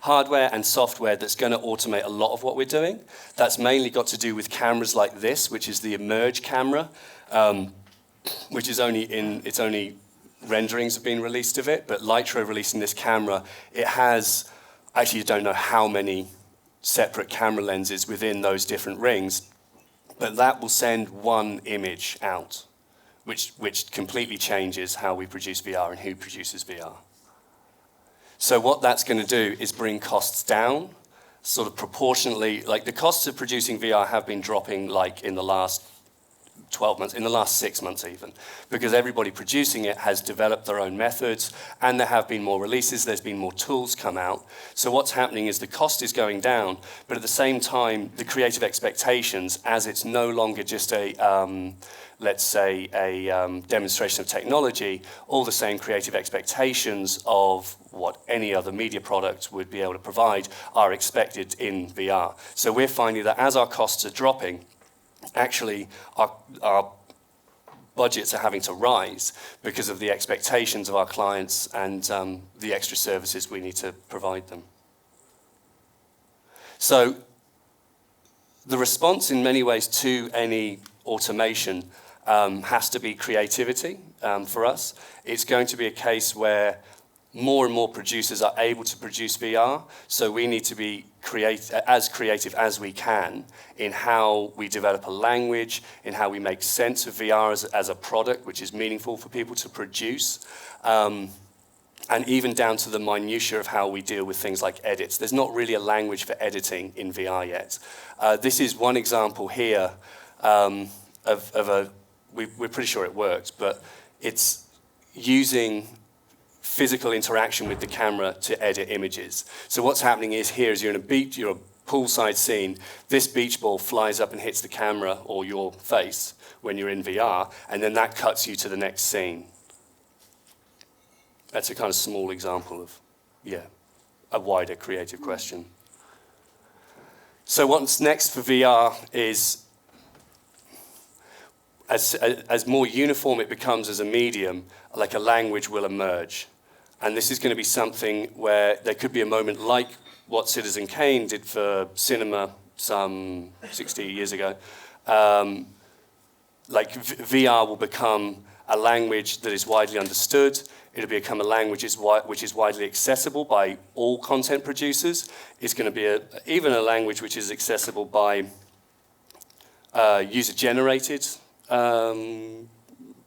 hardware and software that's going to automate a lot of what we're doing. That's mainly got to do with cameras like this, which is the Emerge camera, which is only renderings have been released of it, but Lytro releasing this camera, it has, actually you don't know how many separate camera lenses within those different rings, but that will send one image out, which completely changes how we produce VR and who produces VR. So what that's going to do is bring costs down, sort of proportionally. Like, the costs of producing VR have been dropping like in the last 12 months, in the last 6 months even, because everybody producing it has developed their own methods, and there have been more releases, there's been more tools come out. So what's happening is the cost is going down, but at the same time, the creative expectations, as it's no longer just a, let's say, a demonstration of technology, all the same creative expectations of what any other media product would be able to provide are expected in VR. So we're finding that as our costs are dropping, actually our budgets are having to rise because of the expectations of our clients and the extra services we need to provide them. So the response in many ways to any automation has to be creativity for us. It's going to be a case where more and more producers are able to produce VR, so we need to be as creative as we can in how we develop a language, in how we make sense of VR as a product which is meaningful for people to produce, and even down to the minutiae of how we deal with things like edits. There's not really a language for editing in VR yet. This is one example here of a, we're pretty sure it works, but it's using physical interaction with the camera to edit images. So what's happening is here is you're a poolside scene, this beach ball flies up and hits the camera or your face when you're in VR, and then that cuts you to the next scene. That's a kind of small example of, a wider creative question. So what's next for VR is, as more uniform it becomes as a medium, like a language will emerge. And this is going to be something where there could be a moment like what Citizen Kane did for cinema some 60 years ago. VR will become a language that is widely understood. It'll become a language which is widely accessible by all content producers. It's going to be even a language which is accessible by user-generated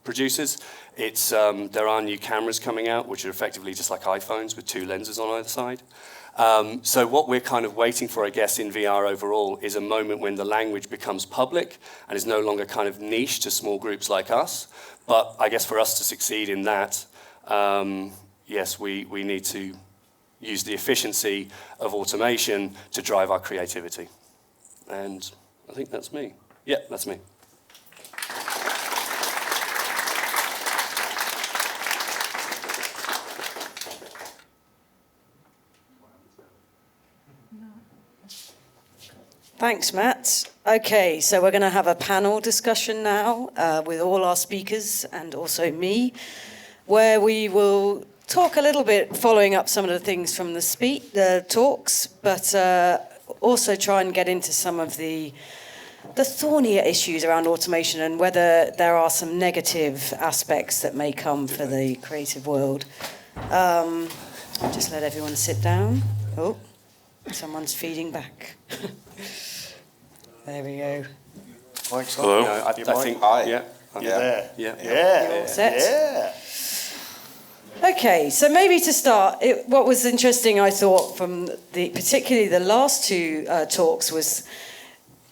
producers. There are new cameras coming out, which are effectively just like iPhones with 2 lenses on either side. So what we're kind of waiting for, I guess, in VR overall is a moment when the language becomes public and is no longer kind of niche to small groups like us. But I guess for us to succeed in that, yes, we need to use the efficiency of automation to drive our creativity. And I think that's me. Yeah, that's me. Thanks, Matt. Okay, so we're going to have a panel discussion now with all our speakers and also me, where we will talk a little bit, following up some of the things from the talks, but also try and get into some of the thornier issues around automation and whether there are some negative aspects that may come for the creative world. Just let everyone sit down. Oh, someone's feeding back. There we go. Hello. No, I think. Hi. Yeah. Yeah. Yeah. You're all set? Okay, so maybe to start, what was interesting, I thought, from particularly the last 2 talks was,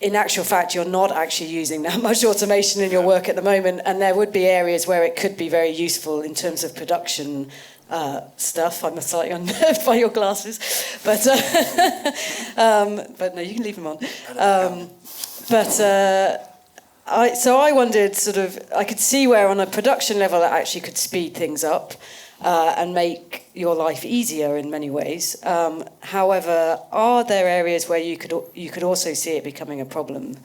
in actual fact, you're not actually using that much automation in your work at the moment, and there would be areas where it could be very useful in terms of production stuff. I'm slightly unnerved by your glasses, but no, you can leave them on. I wondered, I could see where on a production level it actually could speed things up and make your life easier in many ways. However, are there areas where you could also see it becoming a problem?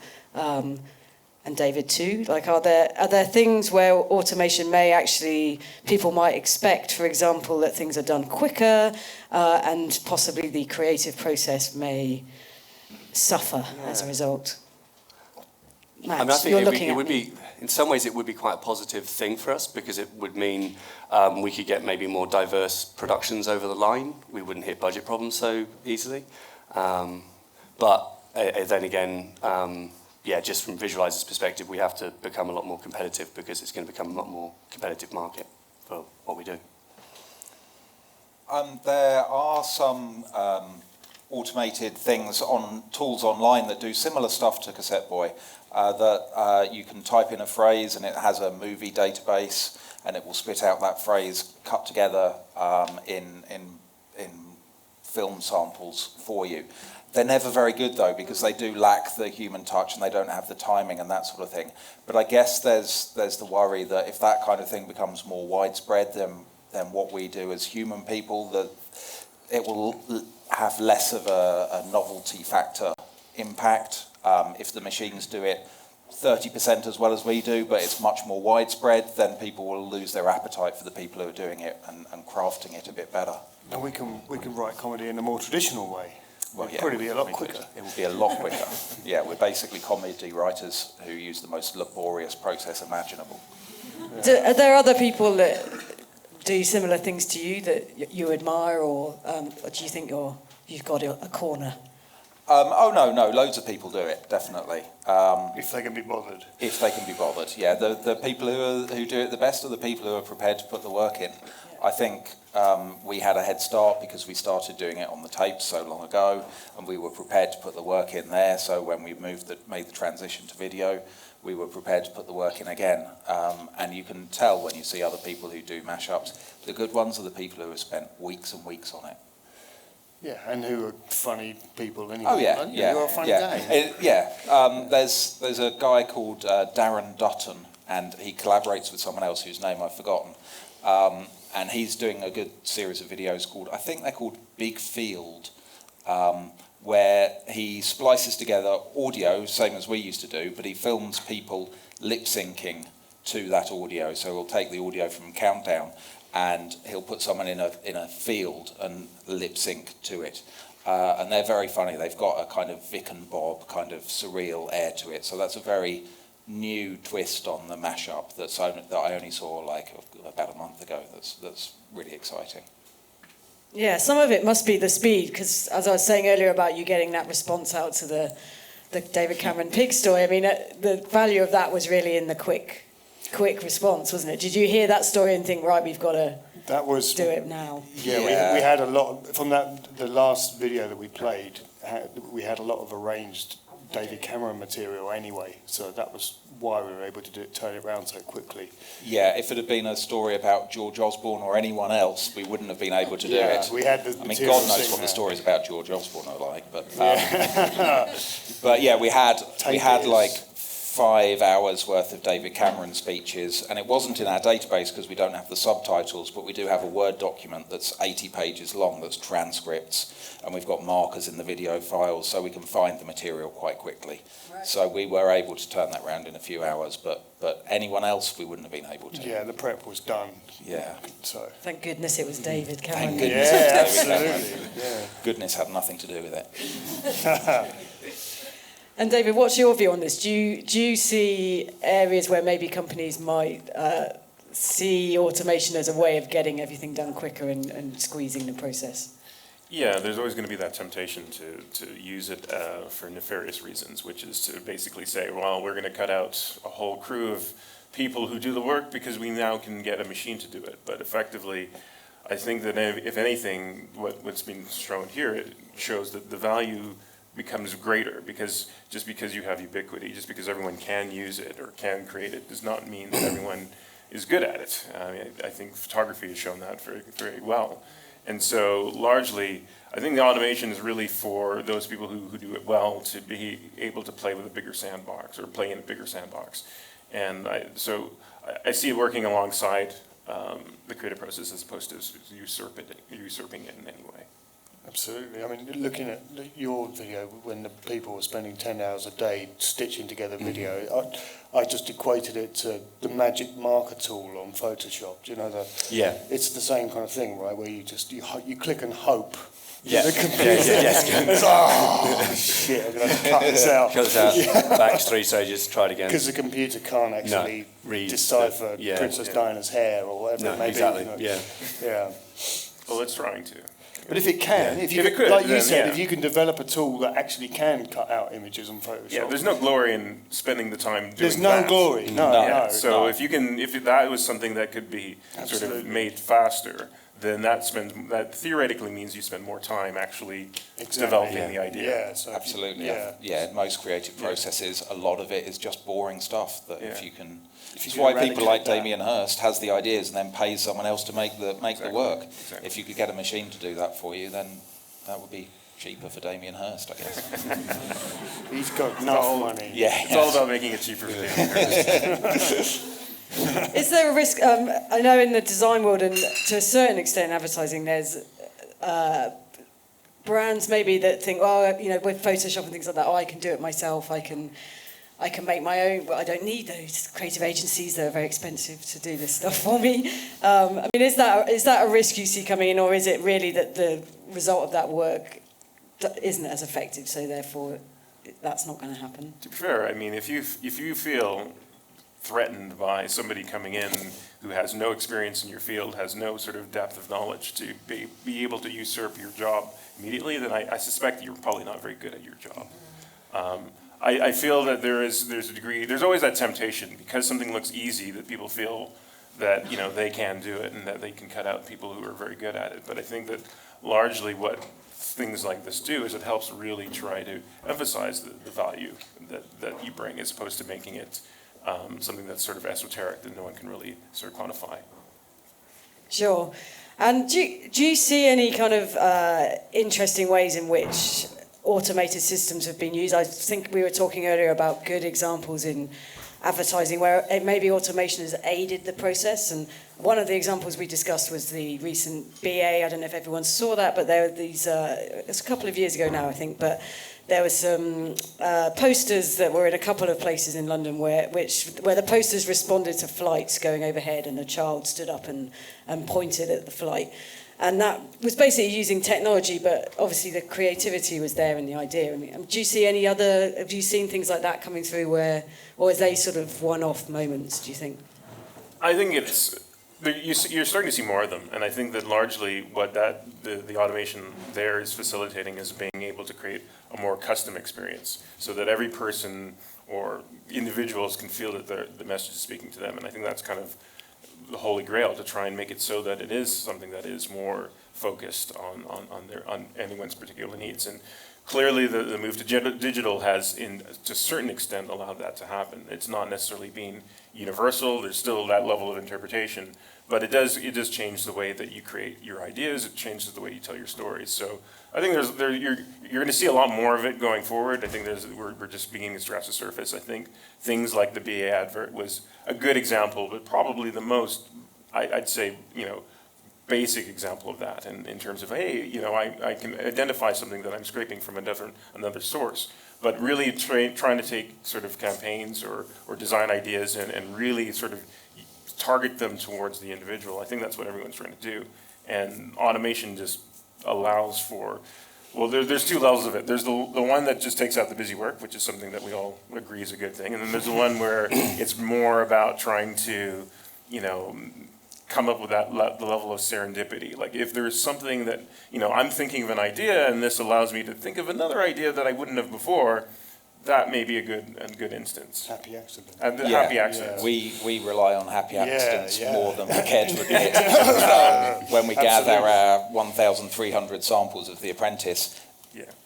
And David too. Are there things where automation may actually, people might expect, for example, that things are done quicker, and possibly the creative process may suffer as a result? Matt, I think you're it looking would at me. be, in some ways, it would be quite a positive thing for us because it would mean we could get maybe more diverse productions over the line. We wouldn't hit budget problems so easily. But then again, just from visualizers' perspective, we have to become a lot more competitive because it's going to become a lot more competitive market for what we do. There are some automated things on tools online that do similar stuff to Cassette Boy. That you can type in a phrase and it has a movie database and it will spit out that phrase cut together in film samples for you. They're never very good though because they do lack the human touch and they don't have the timing and that sort of thing. But I guess there's the worry that if that kind of thing becomes more widespread than what we do as human people, that it will have less of a novelty factor impact. If the machines do it 30% as well as we do, but it's much more widespread, then people will lose their appetite for the people who are doing it and crafting it a bit better. And we can write comedy in a more traditional way. Well, It'll probably be a lot quicker. It will be a lot quicker. Yeah, we're basically comedy writers who use the most laborious process imaginable. Are there other people that do similar things to you that you admire, or do you think you've got a corner? No, loads of people do it, definitely. If they can be bothered. If they can be bothered, yeah. The people who do it the best are the people who are prepared to put the work in. I think we had a head start because we started doing it on the tapes so long ago, and we were prepared to put the work in there. So when we made the transition to video, we were prepared to put the work in again. And you can tell when you see other people who do mashups, the good ones are the people who have spent weeks and weeks on it. Yeah, and who are funny people anyway. Oh yeah, yeah, You're a funny guy. There's a guy called Darren Dutton, and he collaborates with someone else whose name I've forgotten. And he's doing a good series of videos called, I think they're called Big Field, where he splices together audio, same as we used to do, but he films people lip syncing to that audio. So he'll take the audio from Countdown and he'll put someone in a field and lip sync to it. And they're very funny. They've got a kind of Vic and Bob kind of surreal air to it. So that's a very new twist on the mashup that I only saw like about a month ago. That's really exciting. Yeah, some of it must be the speed, because as I was saying earlier about you getting that response out to the David Cameron pig story, I mean, the value of that was really in the quick response, wasn't it? Did you hear that story and think, right, we've got to do it now? Yeah, we had a lot, from the last video that we played, we had a lot of arranged David Cameron material anyway, so that was why we were able to turn it around so quickly. Yeah, if it had been a story about George Osborne or anyone else, we wouldn't have been able to do it. We had the I mean, God knows what the stories about George Osborne are like, but but yeah, we had like 5 hours worth of David Cameron speeches, and it wasn't in our database because we don't have the subtitles, but we do have a Word document that's 80 pages long that's transcripts, and we've got markers in the video files so we can find the material quite quickly. Right. So we were able to turn that around in a few hours, but anyone else we wouldn't have been able to. Yeah, the prep was done. Yeah. So. Thank goodness it was David Cameron. Thank goodness it was David absolutely. Cameron. Yeah. Goodness had nothing to do with it. And David, what's your view on this? Do you see areas where maybe companies might see automation as a way of getting everything done quicker and squeezing the process? Yeah, there's always going to be that temptation to use it for nefarious reasons, which is to basically say, well, we're going to cut out a whole crew of people who do the work because we now can get a machine to do it. But effectively, I think that if anything, what's been shown here, it shows that the value becomes greater, because just because you have ubiquity, just because everyone can use it or can create it, does not mean that everyone is good at it. I mean, I think photography has shown that very, very well. And so largely, I think the automation is really for those people who do it well to be able to play with a bigger sandbox or play in a bigger sandbox. And so I see it working alongside the creative process as opposed to usurping it in any way. Absolutely. I mean, looking at your video, when the people were spending 10 hours a day stitching together video, I just equated it to the magic marker tool on Photoshop. You know, it's the same kind of thing, right? Where you click and hope. Yeah. The computer. It's, shit, I'm going to cut this out. Cut this out. Back 3 stages, try it again. Because the computer can't actually decipher Princess Diana's hair or whatever it may exactly. be. You know? Yeah. Well, it's trying to. But if it can, if you could, like you said, if you can develop a tool that actually can cut out images on Photoshop. Yeah, there's no glory in spending the time doing that. There's no glory, no. So if that was something that could be sort of made faster, then that theoretically means you spend more time actually developing the idea. Yeah, so absolutely. In most creative processes, a lot of it is just boring stuff that if you can. It's why people like Damien Hirst has the ideas and then pays someone else to make the work. Exactly. If you could get a machine to do that for you, then that would be cheaper for Damien Hirst, I guess. He's got enough money. Yeah, it's all about making it cheaper for Damien Hirst. Is there a risk? I know in the design world and to a certain extent advertising, there's brands maybe that think, with Photoshop and things like that, I can do it myself. I can make my own, but I don't need those creative agencies that are very expensive to do this stuff for me. I mean, is that a risk you see coming in, or is it really that the result of that work isn't as effective, so therefore that's not going to happen? To be fair, I mean, if you feel threatened by somebody coming in who has no experience in your field, has no sort of depth of knowledge to be able to usurp your job immediately, then I suspect you're probably not very good at your job. I feel that there's a degree, there's always that temptation, because something looks easy, that people feel that they can do it and that they can cut out people who are very good at it. But I think that largely what things like this do is it helps really try to emphasize the value that you bring, as opposed to making it something that's sort of esoteric that no one can really sort of quantify. Sure. And do you see any kind of interesting ways in which automated systems have been used? I think we were talking earlier about good examples in advertising where maybe automation has aided the process, and one of the examples we discussed was the recent BA. I don't know if everyone saw that, but there were these, it's a couple of years ago now, I think, but there were some posters that were in a couple of places in London where the posters responded to flights going overhead, and a child stood up and pointed at the flight. And that was basically using technology, but obviously the creativity was there in the idea. Do you see have you seen things like that coming through or is they sort of one-off moments, do you think? I think you're starting to see more of them, and I think that largely what the automation there is facilitating is being able to create a more custom experience, so that every person or individuals can feel that the message is speaking to them. And I think that's kind of the holy grail, to try and make it so that it is something that is more focused on anyone's particular needs. And clearly the move to digital has, to a certain extent, allowed that to happen. It's not necessarily been universal. There's still that level of interpretation, but it does change the way that you create your ideas. It changes the way you tell your stories. So I think you're going to see a lot more of it going forward. I think we're just beginning to scratch the surface. I think things like the BA advert was a good example, but probably the most, I'd say, basic example of that, in terms of, hey, I can identify something that I'm scraping from another source, but really trying to take sort of campaigns or design ideas and really sort of target them towards the individual. I think that's what everyone's trying to do, and automation just allows for, well, there's two levels of it. There's the one that just takes out the busy work, which is something that we all agree is a good thing, and then there's the one where it's more about trying to, come up with the level of serendipity. Like if there's something that, I'm thinking of an idea and this allows me to think of another idea that I wouldn't have before, that may be a good instance. Happy accident. Happy accidents. We rely on happy accidents more than we care to admit. When we Absolutely. gather our 1,300 samples of The Apprentice,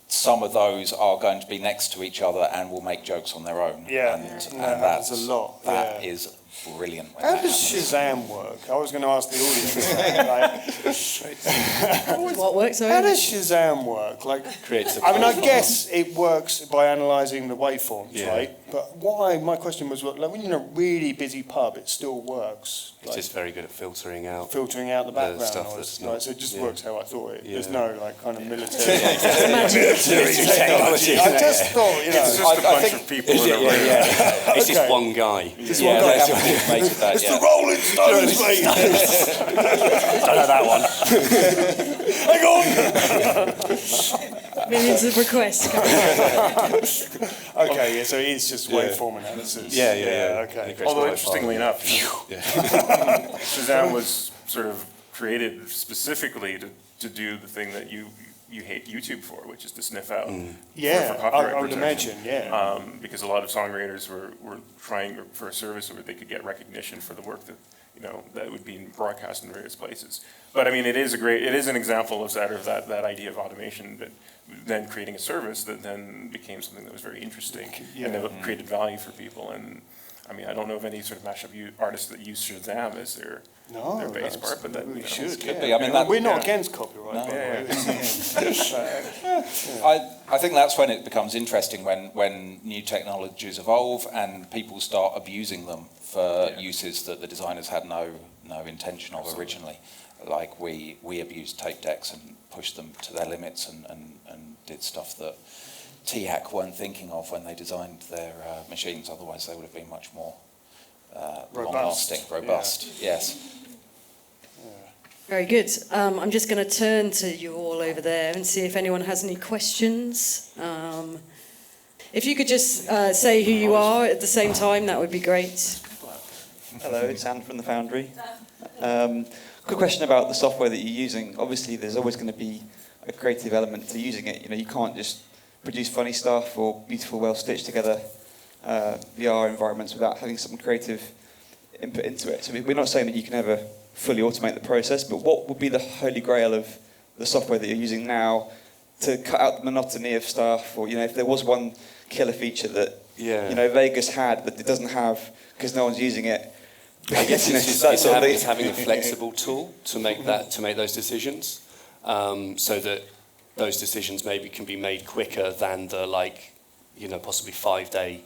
some of those are going to be next to each other and will make jokes on their own. Yeah, and that's a lot. That is brilliant. How does Shazam work? I was going to ask the audience. What works? How does Shazam work? I guess it works by analysing the waveforms, right? But my question was, when you're in a really busy pub, it still works. It's just very good at filtering out the background stuff noise. that's not. So it just works how I thought it. There's no kind of military. Technology. I just thought, it's just a bunch of people in a room. It's just one guy. Just one guy. It's the Rolling Stones, mate. Don't know that one. Hang on. Millions of requests coming. Okay, so it is just waveform analysis. Yeah. Okay. Although interestingly enough, Shazam was sort of created specifically to do the thing that you hate YouTube for, which is to sniff out for copyright I would protection. imagine, because a lot of songwriters were trying for a service where they could get recognition for the work that that would be broadcast in various places. But I mean, it is an example of that idea of automation, but then creating a service that then became something that was very interesting and that created value for people. And I mean, I don't know of any sort of mashup artists that use Shazam as their bass part, but that we should. Could be. I mean, we're not against copyright. No. By the way. I think that's when it becomes interesting, when new technologies evolve and people start abusing them for uses that the designers had no intention of originally. Like we abused tape decks and pushed them to their limits and did stuff that THAC weren't thinking of when they designed their machines. Otherwise they would have been much more long-lasting, robust. Yes. Very good. I'm just going to turn to you all over there and see if anyone has any questions. If you could just say who you are at the same time, that would be great. Hello, it's Anne from the Foundry. Quick question about the software that you're using. Obviously, there's always going to be a creative element to using it. You can't just produce funny stuff or beautiful, well-stitched together VR environments without having some creative input into it. So we're not saying that you can ever fully automate the process, but what would be the holy grail of the software that you're using now to cut out the monotony of stuff? Or if there was one killer feature that Vegas had that it doesn't have because no one's using it. I guess it's having a flexible tool to make those decisions, so that those decisions maybe can be made quicker than the possibly 5-day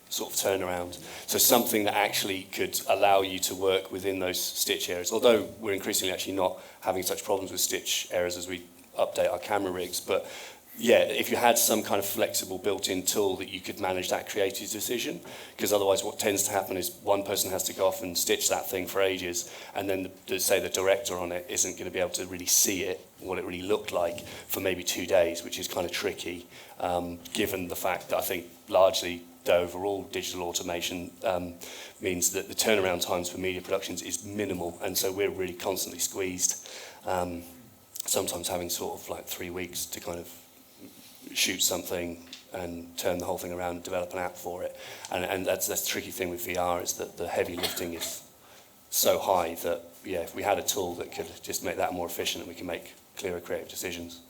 sort of turnaround. So something that actually could allow you to work within those stitch areas. Although we're increasingly actually not having such problems with stitch errors as we update our camera rigs, but if you had some kind of flexible built-in tool that you could manage that creative decision, because otherwise what tends to happen is one person has to go off and stitch that thing for ages, and then say the director on it isn't going to be able to really see it, what it really looked like, for maybe 2 days, which is kind of tricky, given the fact that I think largely the overall digital automation means that the turnaround times for media productions is minimal, and so we're really constantly squeezed, sometimes having sort of like 3 weeks to kind of shoot something and turn the whole thing around and develop an app for it. And that's the tricky thing with VR, is that the heavy lifting is so high that, if we had a tool that could just make that more efficient, we can make clearer creative decisions.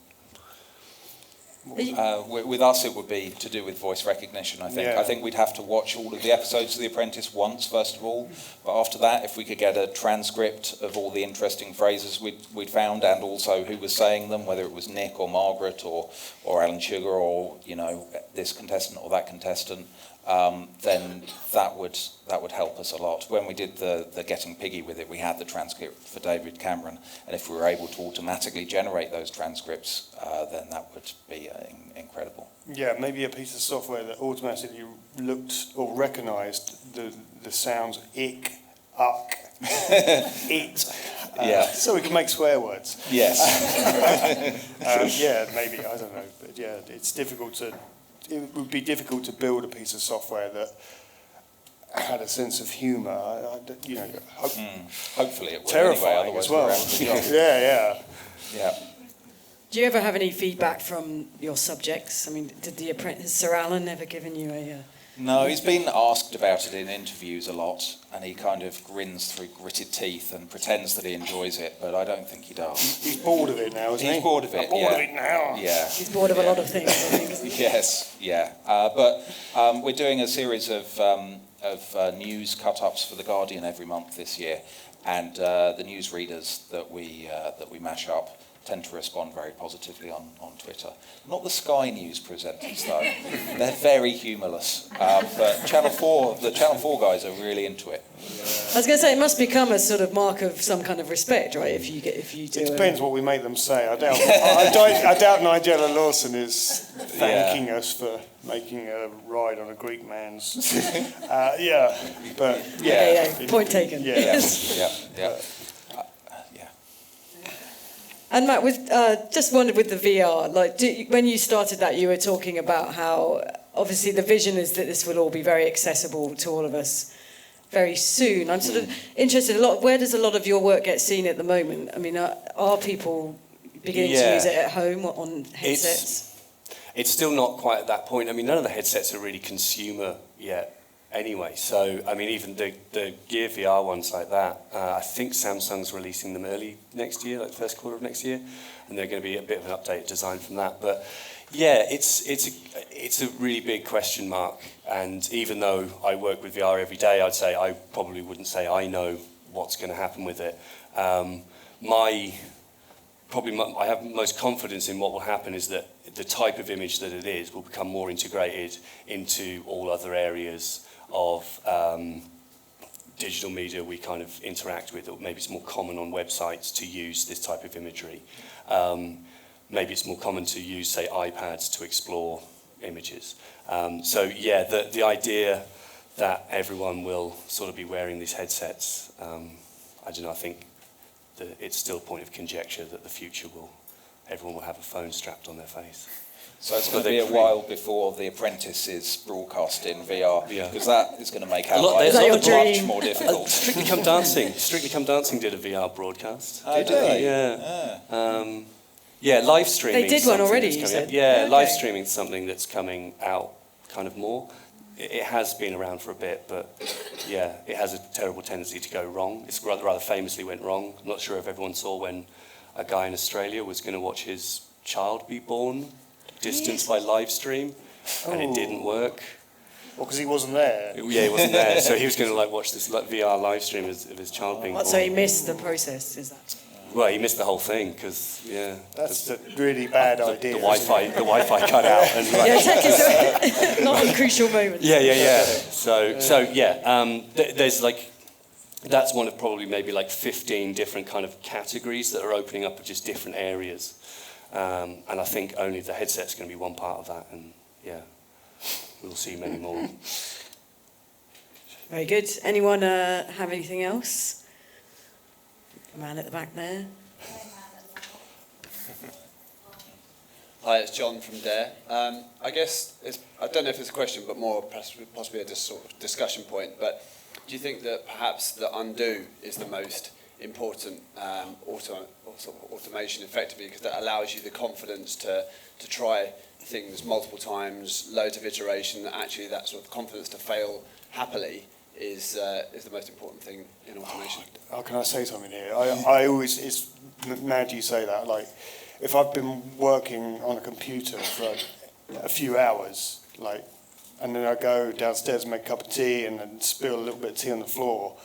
With us, it would be to do with voice recognition, I think. Yeah. I think we'd have to watch all of the episodes of The Apprentice once, first of all. But after that, if we could get a transcript of all the interesting phrases we'd found, and also who was saying them, whether it was Nick or Margaret or Alan Sugar or, this contestant or that contestant, then that would help us a lot. When we did the Getting Piggy with it, we had the transcript for David Cameron, and if we were able to automatically generate those transcripts, then that would be incredible. Yeah, maybe a piece of software that automatically looked or recognised the sounds ick, uck, it. So we can make swear words. Yes. Yeah, maybe, I don't know. But yeah, it would be difficult to build a piece of software that had a sense of humour. Hopefully it would. Terrifying anyway, as well. Yeah. Do you ever have any feedback from your subjects? I mean, did the apprentice, Sir Alan, ever given you a... No, he's been asked about it in interviews a lot, and he kind of grins through gritted teeth and pretends that he enjoys it, but I don't think he does. He's bored of it now, isn't he? He's bored of it, I'm bored of it now. Yeah. He's bored of a lot of things, I think. Yes, yeah. But we're doing a series of news cut-ups for The Guardian every month this year, and the newsreaders that we mash up tend to respond very positively on Twitter. Not the Sky News presenters, though. They're very humorless. But the Channel 4 guys are really into it. I was going to say, it must become a sort of mark of some kind of respect, right? If you do. It depends what we make them say. I doubt Nigella Lawson is thanking us for making a ride on a Greek man's. Point taken. Yeah. And Matt, just wondered with the VR, when you started that, you were talking about how obviously the vision is that this will all be very accessible to all of us very soon. I'm sort of interested where does a lot of your work get seen at the moment? I mean, are people beginning to use it at home on headsets? It's still not quite at that point. I mean, none of the headsets are really consumer yet. Anyway, so, I mean, even the Gear VR ones like that, I think Samsung's releasing them early next year, like the first quarter of next year, and they're going to be a bit of an updated design from that. But yeah, it's a really big question mark, and even though I work with VR every day, I'd say I probably wouldn't say I know what's going to happen with it. I have most confidence in what will happen is that the type of image that it is will become more integrated into all other areas of digital media we kind of interact with, or maybe it's more common on websites to use this type of imagery. Maybe it's more common to use, say, iPads to explore images. The idea that everyone will sort of be wearing these headsets, I don't know, I think that it's still a point of conjecture that the future everyone will have a phone strapped on their face. So it's going to be a while before The Apprentice is broadcast in VR, because that is going to make our lives much more difficult. Strictly Come Dancing did a VR broadcast. Did they? Yeah. Live streaming. They did one already, you said? Yeah, live streaming is something that's coming out kind of more. It has been around for a bit, but yeah, it has a terrible tendency to go wrong. It's rather famously went wrong. I'm not sure if everyone saw when a guy in Australia was going to watch his child be born distanced by live stream, and it didn't work. Well, because he wasn't there. Yeah, he wasn't there, so he was going to watch this VR live stream of his child being born. So he missed the process, is that? Well, he missed the whole thing because that's a really bad idea. The Wi-Fi cut out. And tech is not a crucial moment. Yeah. There's that's one of probably maybe 15 different kind of categories that are opening up of just different areas. And I think only the headset's going to be one part of that, and yeah, we'll see many more. Very good. Anyone have anything else? Man at the back there. Hi, it's John from Dare. I guess I don't know if it's a question, but more possibly a sort of discussion point. But do you think that perhaps the undo is the most important automation, effectively, because that allows you the confidence to try things multiple times, loads of iteration? That actually, that sort of confidence to fail happily is the most important thing in automation. Oh, can I say something here? I always, it's mad you say that. Like, if I've been working on a computer for a few hours, like, and then I go downstairs and make a cup of tea and then spill a little bit of tea on the floor.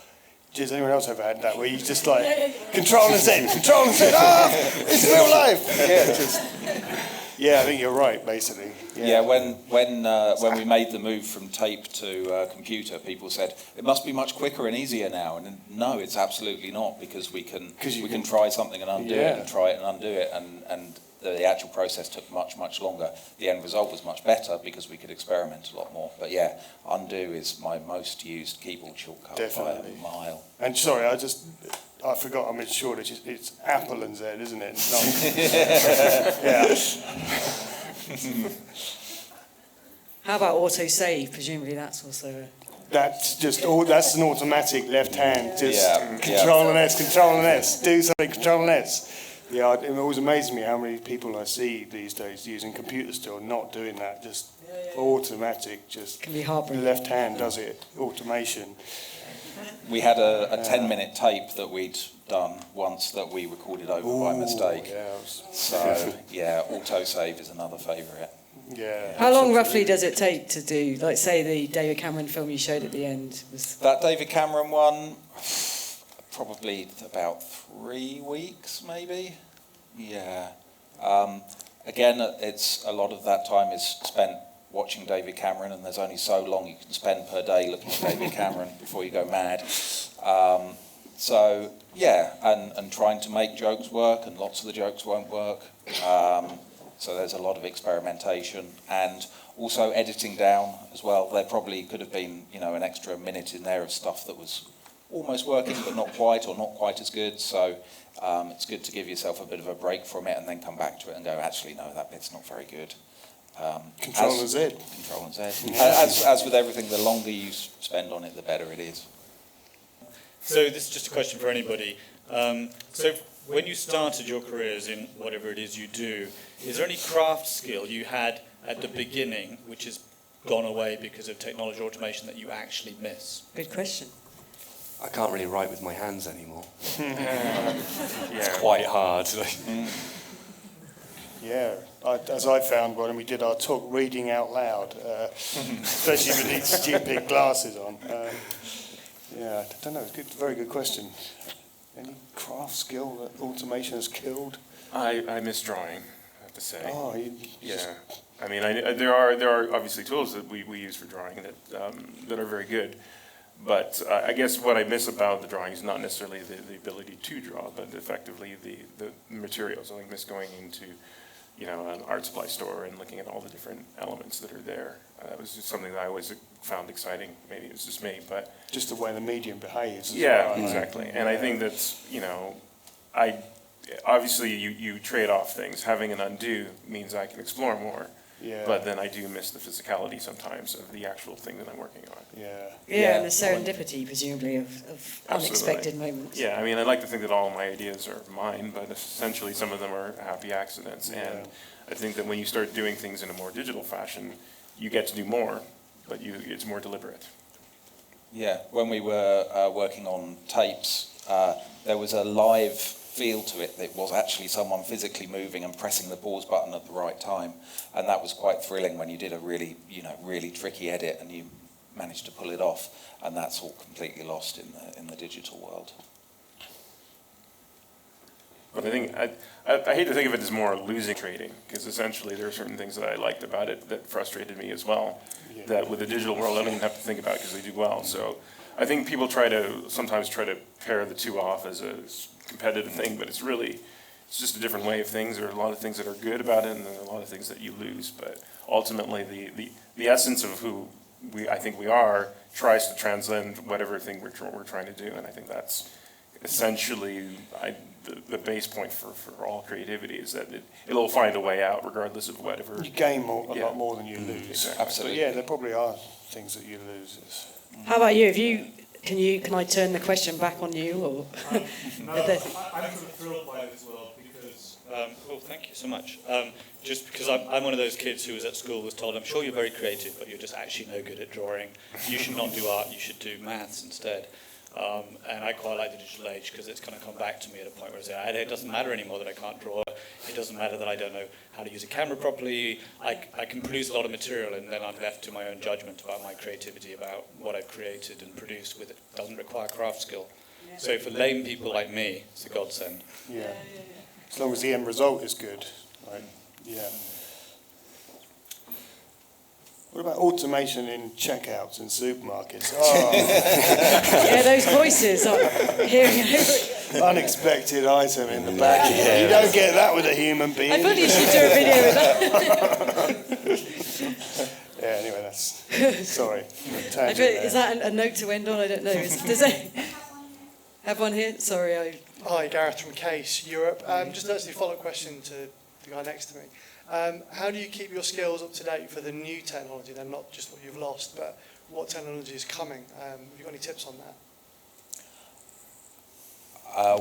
Does anyone else ever had that where you just like Control and Z, it's real life? Yeah, I think you're right, basically. Yeah, when we made the move from tape to computer, people said it must be much quicker and easier now. And no, it's absolutely not, because we can try something and undo it, and try it and undo it, and the actual process took much longer. The end result was much better because we could experiment a lot more. But yeah, undo is my most used keyboard shortcut by a mile. And sorry, I forgot. I made sure that it's Apple and Z, isn't it? It's not. How about autosave? Presumably that's also. That's that's an automatic left hand. Control and S. Do something. Control and S. Yeah, it always amazes me how many people I see these days using computers still not doing that. Just automatic. Just can be heartbreaking. The left hand does it. Automation. We had a 10-minute tape that we'd done once that we recorded over by mistake. So yeah, autosave is another favourite. Yeah. How long roughly does it take to do, like, say, the David Cameron film you showed at the end? That David Cameron one, probably about 3 weeks, maybe. Yeah. Again, it's a lot of that time is spent watching David Cameron, and there's only so long you can spend per day looking at David Cameron before you go mad. So yeah, and trying to make jokes work, and lots of the jokes won't work. So there's a lot of experimentation, and also editing down as well. There probably could have been, an extra minute in there of stuff that was almost working but not quite, or not quite as good. So it's good to give yourself a bit of a break from it and then come back to it and go, actually, no, that bit's not very good. Control and Z. Control and Z. As with everything, the longer you spend on it, the better it is. So this is just a question for anybody. So when you started your careers in whatever it is you do, is there any craft skill you had at the beginning which has gone away because of technology or automation that you actually miss? Good question. I can't really write with my hands anymore. It's quite hard. Yeah, as I found when we did our talk, reading out loud, especially with these stupid glasses on. Yeah, I don't know, it's good, very good question. Any craft skill that automation has killed? I miss drawing, I have to say. Oh, I mean, there are obviously tools that we use for drawing that are very good. But I guess what I miss about the drawing is not necessarily the ability to draw, but effectively the materials. I miss going into, an art supply store and looking at all the different elements that are there. That was just something that I always found exciting. Maybe it was just me, but just the way the medium behaves. Exactly. And I think that's, obviously you trade off things. Having an undo means I can explore more. Yeah. But then I do miss the physicality sometimes of the actual thing that I'm working on. Yeah, and the serendipity, presumably, of unexpected moments. Yeah, I mean, I like to think that all of my ideas are mine, but essentially some of them are happy accidents. Yeah. And I think that when you start doing things in a more digital fashion, you get to do more, but it's more deliberate. Yeah, when we were working on tapes, there was a live feel to it. It was actually someone physically moving and pressing the pause button at the right time, and that was quite thrilling when you did a really, really tricky edit and you managed to pull it off. And that's all completely lost in the digital world. But I think I hate to think of it as more losing trading, because essentially there are certain things that I liked about it that frustrated me as well. That with the digital world I don't even have to think about because they do well. So I think people sometimes try to pair the two off as a competitive thing, but it's really it's just a different way of things. There are a lot of things that are good about it, and there are a lot of things that you lose. But ultimately, the essence of who I think we are tries to transcend whatever thing we're trying to do, and I think that's essentially the base point for all creativity, is that it'll find a way out regardless of whatever. You gain a lot more than you lose. Exactly. Absolutely. But yeah, there probably are things that you lose. How about you? Can I turn the question back on you? Or No, I'm sort of thrilled by this world because, thank you so much. Just because I'm one of those kids who was at school was told, I'm sure you're very creative, but you're just actually no good at drawing. You should not do art, you should do maths instead. And I quite like the digital age because it's going to come back to me at a point where I say, it doesn't matter anymore that I can't draw. It doesn't matter that I don't know how to use a camera properly. I can produce a lot of material, and then I'm left to my own judgment about my creativity, about what I've created and produced with it. It doesn't require craft skill. Yeah. So for lame people like me, it's a godsend. Yeah. As long as the end result is good. Right? Yeah. What about automation in checkouts in supermarkets? Oh. Yeah, those voices are hearing over. Unexpected item in the back. Yeah. You don't get that with a human being. I thought you should do a video with that. Yeah, anyway, that's... Sorry. Is that a note to end on? I don't know. Does it have one here? Sorry. Hi, Gareth from Case Europe. Just actually a follow-up question to the guy next to me. How do you keep your skills up to date for the new technology then, not just what you've lost, but what technology is coming? Have you got any tips on that?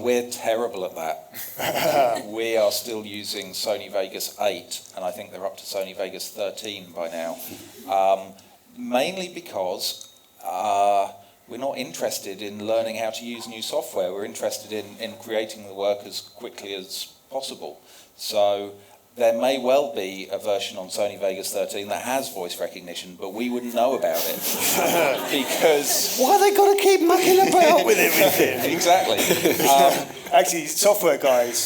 We're terrible at that. We are still using Sony Vegas 8, and I think they're up to Sony Vegas 13 by now. Mainly because we're not interested in learning how to use new software. We're interested in creating the work as quickly as possible. So there may well be a version on Sony Vegas 13 that has voice recognition, but we wouldn't know about it. Because... Why they got to keep mucking about with everything? Exactly. Actually, software guys,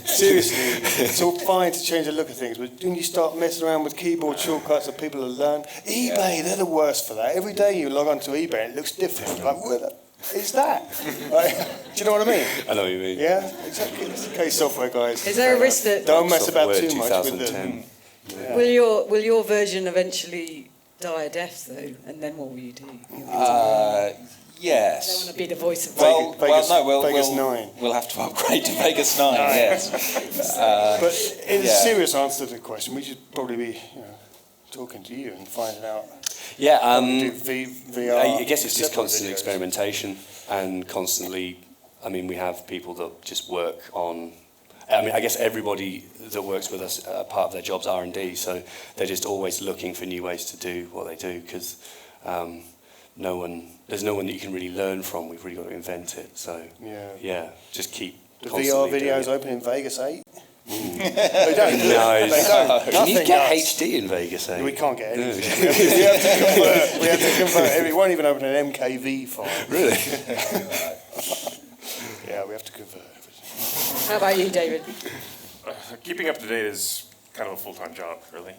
seriously, it's all fine to change the look of things, but when you start messing around with keyboard shortcuts that people have learned, eBay, they're the worst for that. Every day you log onto eBay and it looks different. Like, what is that? Like, do you know what I mean? I know what you mean. Yeah, exactly. Okay, software guys. Is there a risk that... Don't mess about too much 2010. with them. Yeah. Will your version eventually die a death, though? And then what will you do? Yes. I don't want to be the voice of Vegas 9. We'll have to upgrade to Vegas 9, yes. But in a serious answer to the question, we should probably be talking to you and finding out. Yeah, do VR. I guess it's just constant videos. experimentation and constantly, we have people that just work on, I guess everybody that works with us, part of their job's R&D, so they're just always looking for new ways to do what they do, because there's no one that you can really learn from. We've really got to invent it. So yeah, just keep. The VR videos open in Vegas 8? They don't. No, they don't. Can you get HD in Vegas 8? We can't get anything. We have to convert. It won't even open an MKV file. Really? Yeah, we have to convert everything. How about you, David? Keeping up to date is kind of a full-time job, really.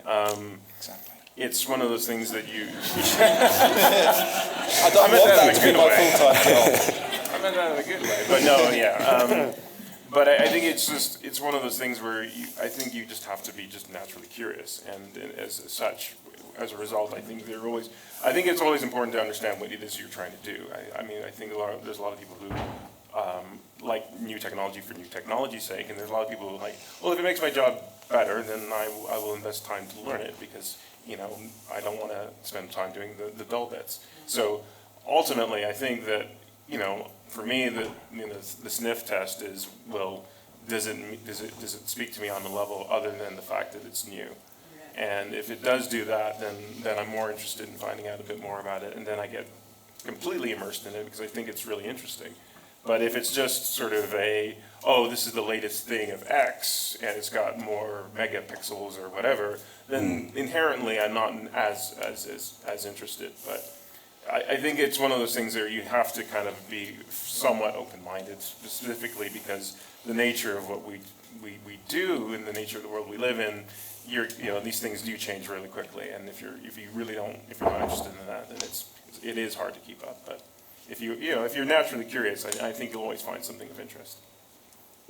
Exactly. It's one of those things that you... I don't want that to be my full-time job. I meant that in a good way, but no, yeah. But I think it's one of those things where I think you just have to be just naturally curious, and as such, as a result, I think it's always important to understand what it is you're trying to do. I think there's a lot of people who like new technology for new technology's sake, and there's a lot of people who are like, well, if it makes my job better, then I will invest time to learn it, because I don't want to spend time doing the dull bits. So ultimately, I think that for me, the sniff test is, well, does it speak to me on a level other than the fact that it's new? And if it does do that, then I'm more interested in finding out a bit more about it, and then I get completely immersed in it because I think it's really interesting. But if it's just sort of this is the latest thing of X, and it's got more megapixels or whatever, then inherently I'm not as interested. But I think it's one of those things where you have to kind of be somewhat open-minded, specifically because the nature of what we do and the nature of the world we live in, these things do change really quickly. And if you're not interested in that, then it is hard to keep up. But if you're naturally curious, I think you'll always find something of interest.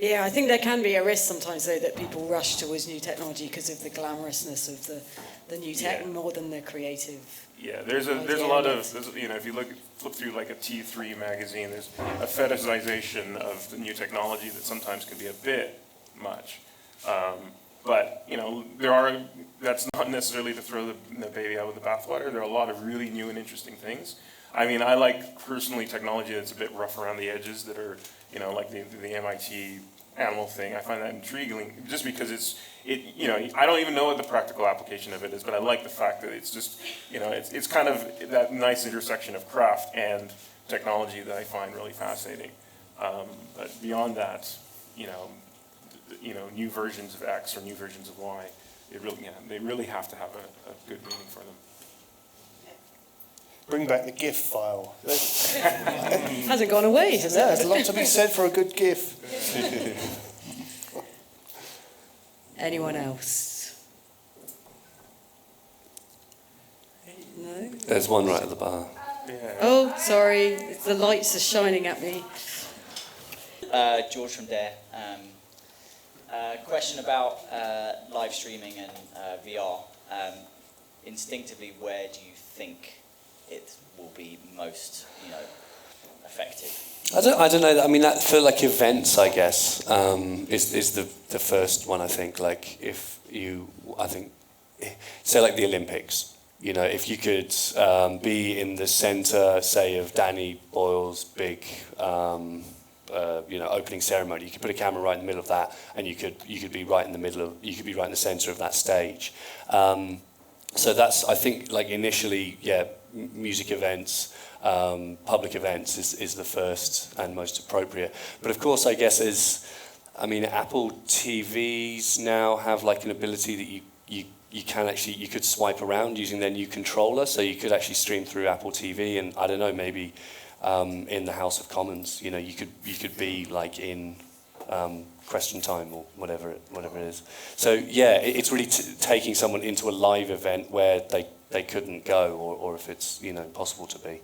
Yeah, I think there can be a risk sometimes, though, that people rush towards new technology because of the glamorousness of the new tech more than the creative. Yeah, there's a lot of, you know, if you flip through like a T3 magazine, there's a fetishization of the new technology that sometimes can be a bit much. But, you know, that's not necessarily to throw the baby out with the bathwater. There are a lot of really new and interesting things. I mean, I like personally technology that's a bit rough around the edges that are, you know, like the MIT animal thing. I find that intriguing just because you know, I don't even know what the practical application of it is, but I like the fact that it's just, you know, it's kind of that nice intersection of craft and technology that I find really fascinating. But beyond that, you know, new versions of X or new versions of Y, they really have to have a good meaning for them. Bring back the GIF file. Hasn't gone away, has it? There's a lot to be said for a good GIF. Anyone else? No? There's one right at the bar. Yeah. Oh, sorry, the lights are shining at me. George from Dare. Question about live streaming and VR. Instinctively, where do you think it will be most, effective? I don't know. I mean, that for like events, I guess, is the first one. I think like say like the Olympics. You know, if you could be in the centre, say, of Danny Boyle's big, opening ceremony, you could put a camera right in the middle of that, and you could be right in the centre of that stage. So that's, I think, like initially, music events, public events is the first and most appropriate. But of course, I guess Apple TVs now have like an ability that you could swipe around using their new controller, so you could actually stream through Apple TV, and I don't know, maybe in the House of Commons, you could be like in Question Time or whatever it is. So it's really taking someone into a live event where they couldn't go, or if it's possible to be.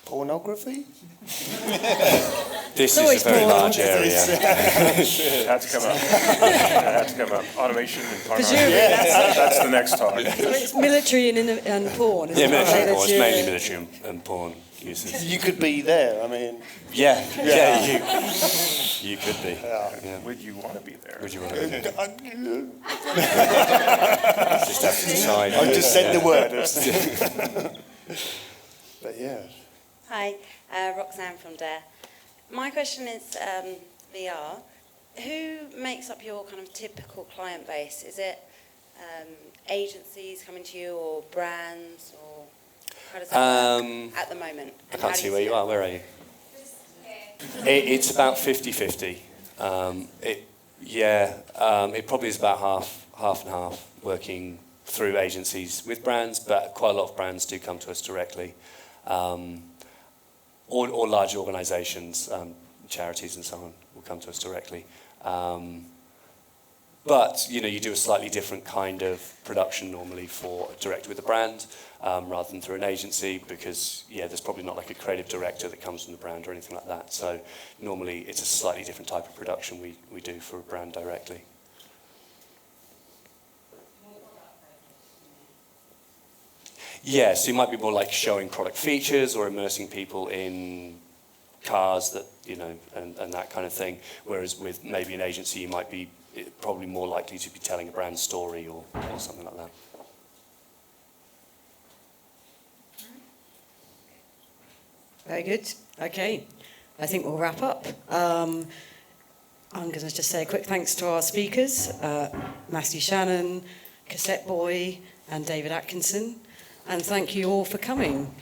Pornography? This is a very large area. Had to come up. Automation and pornography. That's the next talk. It's military and porn. Yeah, military and porn. It's mainly military and porn uses. You could be there. I mean. You could be. Yeah. Would you want to be there? Would you want to be there? Just have to decide. I just said the word. But yeah. Hi, Roxanne from Dare. My question is VR. Who makes up your kind of typical client base? Is it agencies coming to you, or brands, or how does that work at the moment? I can't see where you are. Where are you? It's about 50-50. It probably is about half and half, working through agencies with brands, but quite a lot of brands do come to us directly. Or large organisations, charities and so on, will come to us directly. But you do a slightly different kind of production normally for direct with a brand rather than through an agency, because there's probably not like a creative director that comes from the brand or anything like that. So normally it's a slightly different type of production we do for a brand directly. Yeah, so you might be more like showing product features or immersing people in cars that, and that kind of thing. Whereas with maybe an agency, you might be probably more likely to be telling a brand story or something like that. Very good. Okay. I think we'll wrap up. I'm going to just say a quick thanks to our speakers, Matthew Shannon, Cassette Boy, and David Atkinson. And thank you all for coming.